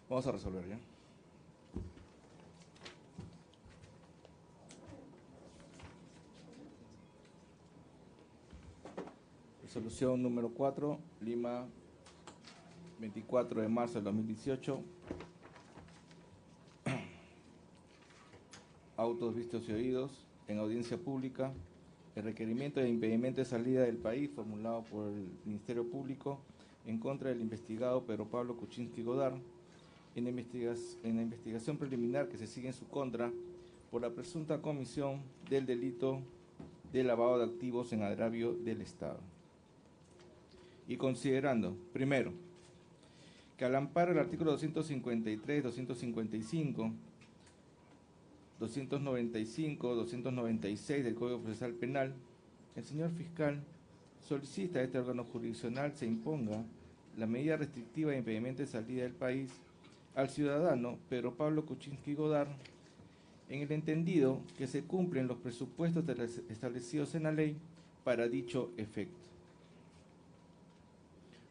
Vamos a resolver ya. Resolución número 4, Lima, 24 de marzo del 2018. Autos vistos y oídos en audiencia pública. El requerimiento de impedimento de salida del país formulado por el Ministerio Público en contra del investigado Pedro Pablo Kuczynski Godard en la investigación preliminar que se sigue en su contra por la presunta comisión del delito de lavado de activos en agravio del Estado. Y considerando, primero, que al amparo del artículo 253, 255, 295, 296 del Código Procesal Penal, el señor fiscal solicita a este órgano jurisdiccional se imponga la medida restrictiva de impedimento de salida del país al ciudadano Pedro Pablo Kuczynski Godard, en el entendido que se cumplen los presupuestos establecidos en la ley para dicho efecto.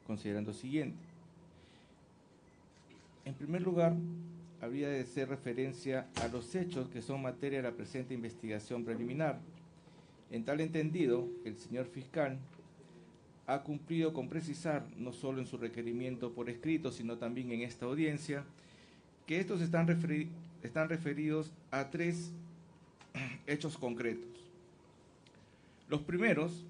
Considerando siguiente. En primer lugar, habría de hacer referencia a los hechos que son materia de la presente investigación preliminar. En tal entendido, el señor fiscal ha cumplido con precisar, no solo en su requerimiento por escrito, sino también en esta audiencia, que estos están referidos a 3 hechos concretos. Los primeros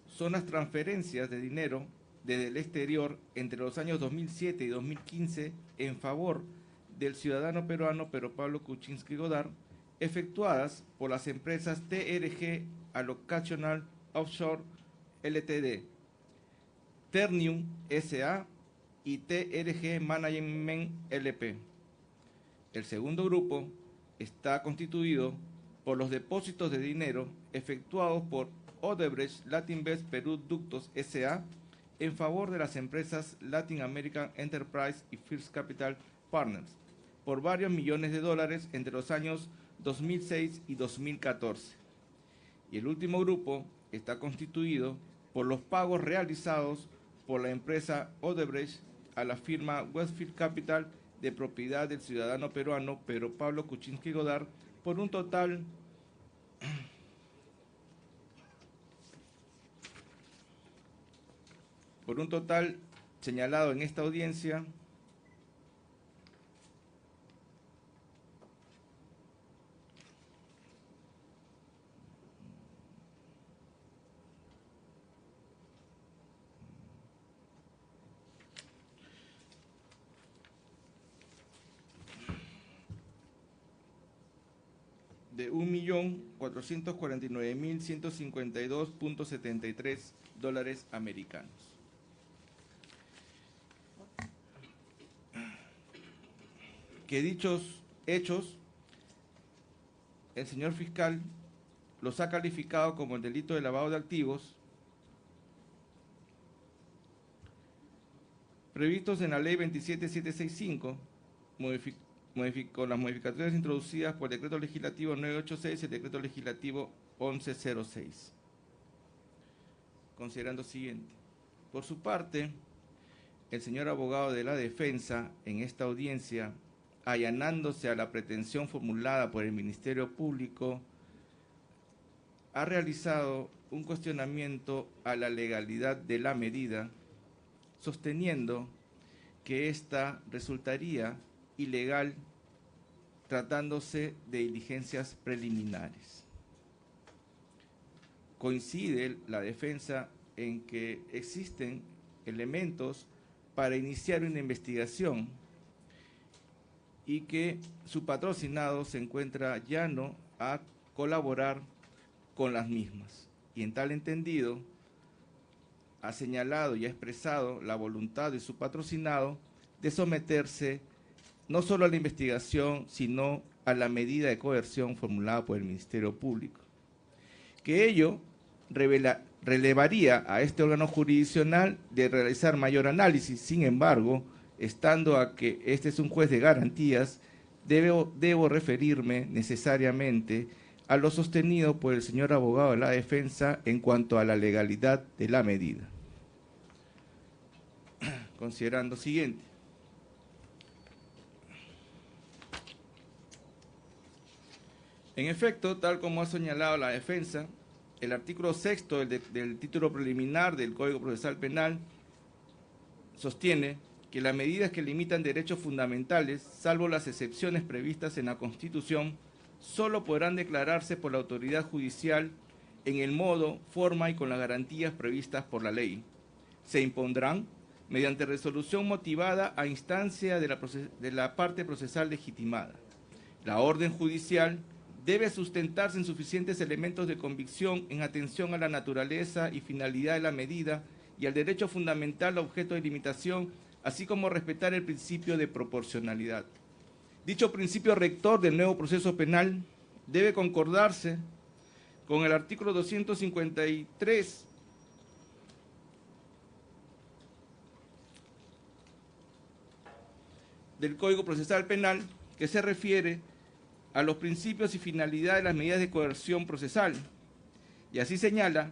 son las transferencias de dinero desde el exterior entre los años 2007 y 2015 en favor del ciudadano peruano Pedro Pablo Kuczynski Godard, efectuadas por las empresas TRG Allocational Offshore Ltd, Ternium S.A. y TRG Management LP. El segundo grupo está constituido por los depósitos de dinero efectuados por Odebrecht Latinvest Perú Ductos S.A. en favor de las empresas Latin American Enterprise y First Capital Partners por varios millones de dólares entre los años 2006 y 2014. Y el último grupo está constituido por los pagos realizados por la empresa Odebrecht a la firma Westfield Capital de propiedad del ciudadano peruano Pedro Pablo Kuczynski Godard por un total señalado en esta audiencia de $1.449.152.73 americanos. Que dichos hechos el señor fiscal los ha calificado como el delito de lavado de activos previstos en la ley 27765, con las modificaciones introducidas por el decreto legislativo 986 y el decreto legislativo 1106. Considerando siguiente. Por su parte, el señor abogado de la defensa, en esta audiencia, allanándose a la pretensión formulada por el Ministerio Público, ha realizado un cuestionamiento a la legalidad de la medida, sosteniendo que ésta resultaría ilegal tratándose de diligencias preliminares. Coincide la defensa en que existen elementos para iniciar una investigación y que su patrocinado se encuentra llano a colaborar con las mismas. Y en tal entendido, ha señalado y ha expresado la voluntad de su patrocinado de someterse no solo a la investigación, sino a la medida de coerción formulada por el Ministerio Público. Que ello relevaría a este órgano jurisdiccional de realizar mayor análisis. Sin embargo, estando a que este es un juez de garantías, debo referirme necesariamente a lo sostenido por el señor abogado de la defensa en cuanto a la legalidad de la medida. Considerando siguiente. En efecto, tal como ha señalado la defensa, el artículo 6º del título preliminar del Código Procesal Penal sostiene que las medidas que limitan derechos fundamentales, salvo las excepciones previstas en la Constitución, solo podrán declararse por la autoridad judicial en el modo, forma y con las garantías previstas por la ley. Se impondrán mediante resolución motivada a instancia de la parte procesal legitimada. La orden judicial debe sustentarse en suficientes elementos de convicción en atención a la naturaleza y finalidad de la medida y al derecho fundamental objeto de limitación, así como respetar el principio de proporcionalidad. Dicho principio rector del nuevo proceso penal debe concordarse con el artículo 253 del Código Procesal Penal, que se refiere a los principios y finalidades de las medidas de coerción procesal, y así señala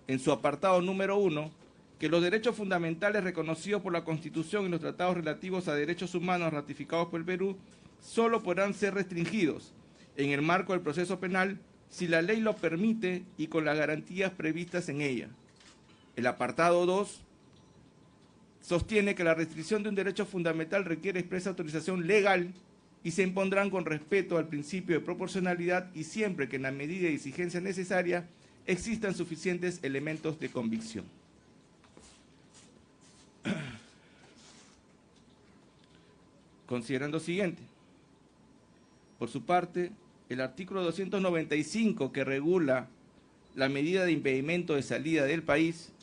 en su apartado número 1 que los derechos fundamentales reconocidos por la Constitución y los tratados relativos a derechos humanos ratificados por el Perú solo podrán ser restringidos en el marco del proceso penal si la ley lo permite y con las garantías previstas en ella. El apartado 2 sostiene que la restricción de un derecho fundamental requiere expresa autorización legal y se impondrán con respeto al principio de proporcionalidad y siempre que en la medida y exigencia necesaria existan suficientes elementos de convicción. Considerando siguiente. Por su parte, el artículo 295 que regula la medida de impedimento de salida del país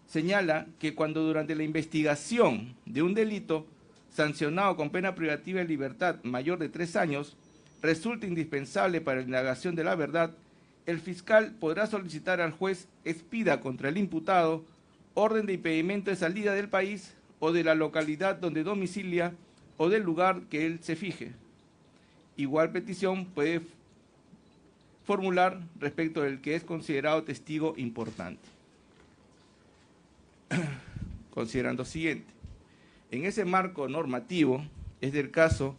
señala que cuando durante la investigación de un delito sancionado con pena privativa de libertad mayor de 3 años resulta indispensable para la indagación de la verdad, el fiscal podrá solicitar al juez expida contra el imputado orden de impedimento de salida del país o de la localidad donde domicilia o del lugar que él se fije. Igual petición puede formular respecto del que es considerado testigo importante. Considerando siguiente. En ese marco normativo es del caso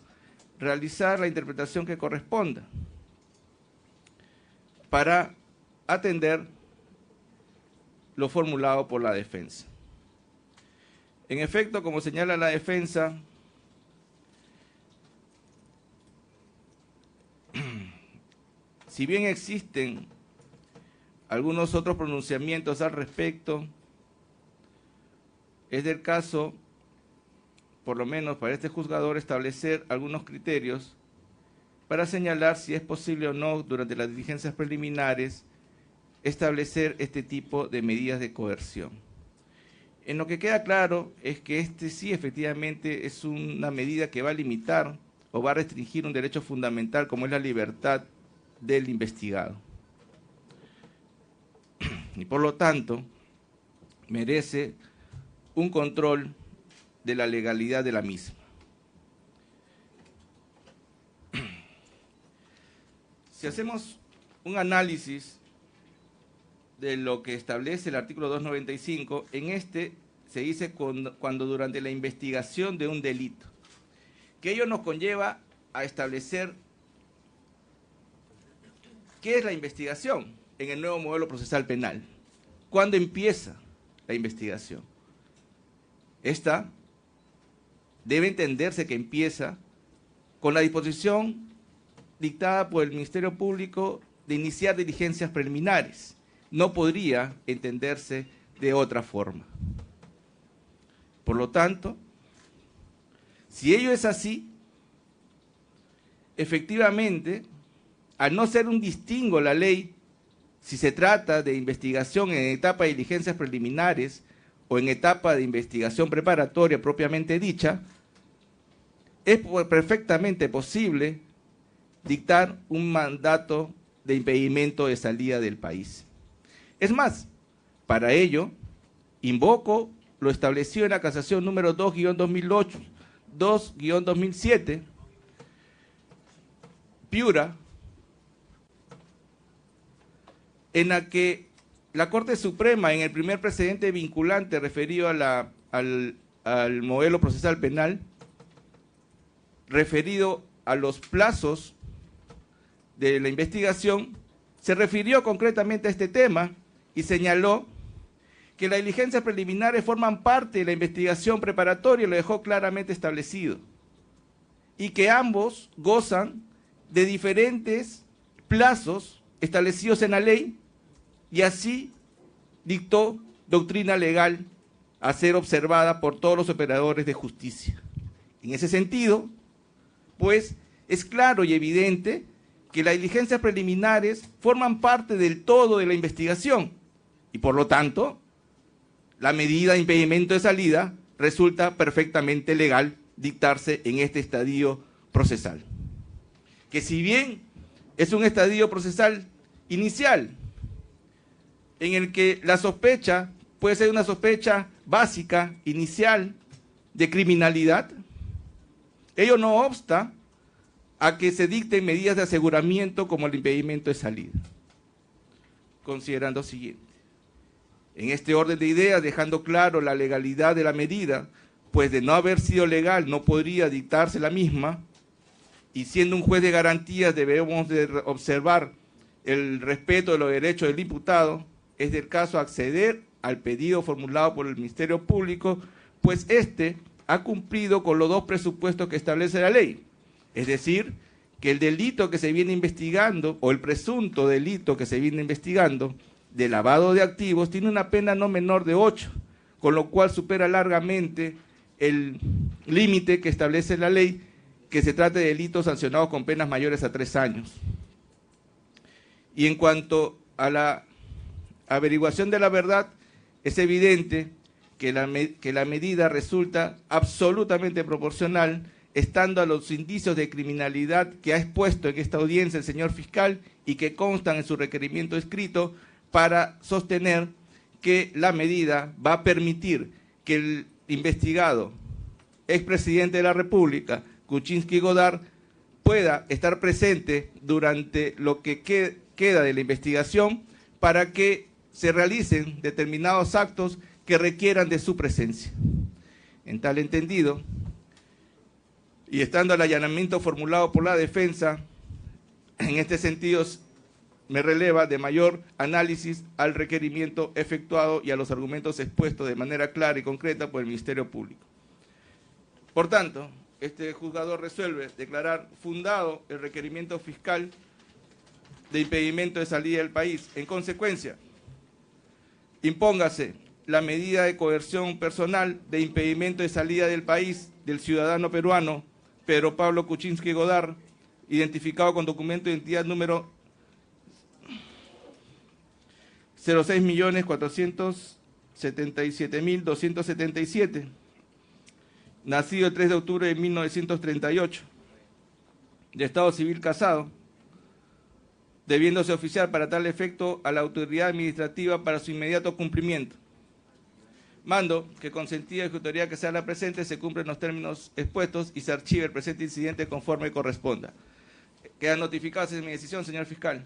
realizar la interpretación que corresponda para atender lo formulado por la defensa. En efecto, como señala la defensa, si bien existen algunos otros pronunciamientos al respecto, es del caso, por lo menos para este juzgador, establecer algunos criterios para señalar si es posible o no, durante las diligencias preliminares, establecer este tipo de medidas de coerción. En lo que queda claro es que este sí efectivamente es una medida que va a limitar o va a restringir un derecho fundamental como es la libertad del investigado. Y por lo tanto, merece un control de la legalidad de la misma. Si hacemos un análisis de lo que establece el artículo 295, en este se dice cuando durante la investigación de un delito, que ello nos conlleva a establecer qué es la investigación en el nuevo modelo procesal penal. ¿Cuándo empieza la investigación? Esta debe entenderse que empieza con la disposición dictada por el Ministerio Público de iniciar diligencias preliminares. No podría entenderse de otra forma. Por lo tanto, si ello es así, efectivamente, al no ser un distingo la ley, si se trata de investigación en etapa de diligencias preliminares o en etapa de investigación preparatoria propiamente dicha, es perfectamente posible dictar un mandato de impedimento de salida del país. Es más, para ello, invoco lo establecido en la casación número 2-2008, 2-2007, Piura, en la que la Corte Suprema, en el primer precedente vinculante referido a al modelo procesal penal, referido a los plazos de la investigación, se refirió concretamente a este tema y señaló que las diligencias preliminares forman parte de la investigación preparatoria, y lo dejó claramente establecido, y que ambos gozan de diferentes plazos establecidos en la ley, y así dictó doctrina legal a ser observada por todos los operadores de justicia. En ese sentido, pues, es claro y evidente que las diligencias preliminares forman parte del todo de la investigación y, por lo tanto, la medida de impedimento de salida resulta perfectamente legal dictarse en este estadio procesal. Que si bien es un estadio procesal inicial, en el que la sospecha puede ser una sospecha básica, inicial, de criminalidad, ello no obsta a que se dicten medidas de aseguramiento como el impedimento de salida. Considerando siguiente, en este orden de ideas, dejando claro la legalidad de la medida, pues de no haber sido legal no podría dictarse la misma, y siendo un juez de garantías debemos de observar el respeto de los derechos del imputado, es del caso acceder al pedido formulado por el Ministerio Público, pues éste ha cumplido con los dos presupuestos que establece la ley. Es decir, que el delito que se viene investigando, o el presunto delito que se viene investigando, de lavado de activos, tiene una pena no menor de 8, con lo cual supera largamente el límite que establece la ley, que se trate de delitos sancionados con penas mayores a 3 años. Y en cuanto a la averiguación de la verdad, es evidente que la medida resulta absolutamente proporcional, estando a los indicios de criminalidad que ha expuesto en esta audiencia el señor fiscal y que constan en su requerimiento escrito, para sostener que la medida va a permitir que el investigado, expresidente de la República, Kuczynski Godard, pueda estar presente durante lo que queda de la investigación para que se realicen determinados actos que requieran de su presencia. En tal entendido, y estando el allanamiento formulado por la defensa, en este sentido me releva de mayor análisis al requerimiento efectuado y a los argumentos expuestos de manera clara y concreta por el Ministerio Público. Por tanto, este juzgador resuelve declarar fundado el requerimiento fiscal de impedimento de salida del país. En consecuencia, impóngase la medida de coerción personal de impedimento de salida del país del ciudadano peruano Pedro Pablo Kuczynski Godard, identificado con documento de identidad número 06.477.277, nacido el 3 de octubre de 1938, de estado civil casado, debiéndose oficiar para tal efecto a la autoridad administrativa para su inmediato cumplimiento. Mando que con sentido de ejecutoría que sea la presente se cumplen los términos expuestos y se archive el presente incidente conforme corresponda. Queda notificada esa mi decisión, señor fiscal.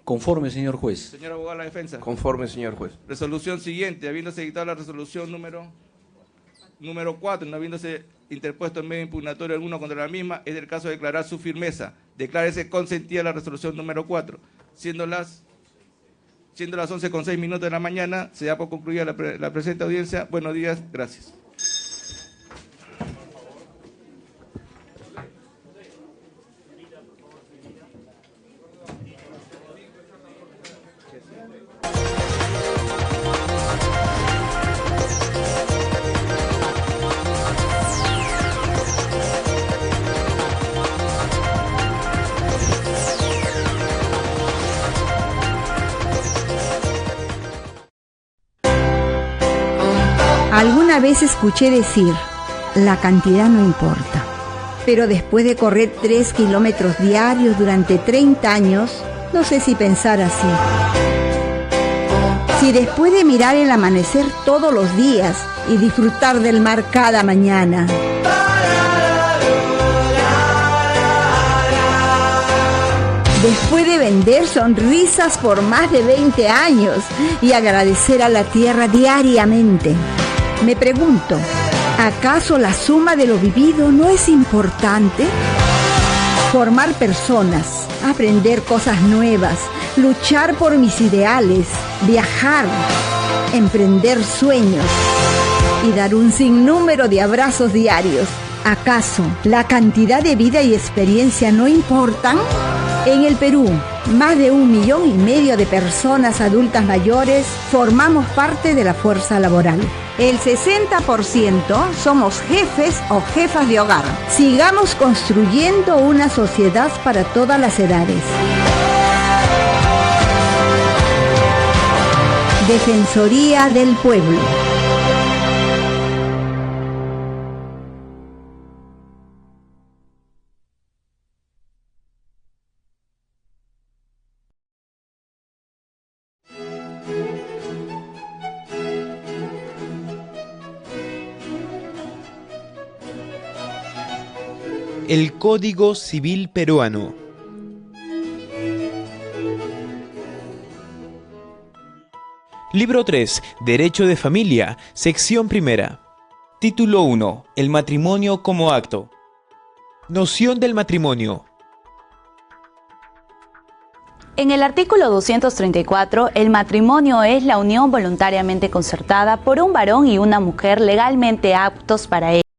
Conforme, señor juez. Señor abogado de la defensa. Conforme, señor juez. Resolución siguiente, habiéndose dictado la resolución número 4, no habiéndose interpuesto en medio impugnatorio alguno contra la misma, es del caso de declarar su firmeza. Declárese consentida la resolución número 4. Siendo las 11:06 de la mañana, se da por concluida la presente audiencia. Buenos días, gracias. Alguna vez escuché decir, la cantidad no importa, pero después de correr 3 kilómetros diarios durante 30 años, no sé si pensar así. Si después de mirar el amanecer todos los días y disfrutar del mar cada mañana, después de vender sonrisas por más de 20 años y agradecer a la tierra diariamente, me pregunto, ¿acaso la suma de lo vivido no es importante? Formar personas, aprender cosas nuevas, luchar por mis ideales, viajar, emprender sueños y dar un sinnúmero de abrazos diarios. ¿Acaso la cantidad de vida y experiencia no importan? En el Perú, más de 1,5 millones de personas adultas mayores formamos parte de la fuerza laboral. El 60% somos jefes o jefas de hogar. Sigamos construyendo una sociedad para todas las edades. Defensoría del Pueblo. El Código Civil Peruano. Libro 3. Derecho de Familia. Sección primera. Título 1. El matrimonio como acto. Noción del matrimonio. En el artículo 234, el matrimonio es la unión voluntariamente concertada por un varón y una mujer legalmente aptos para ello,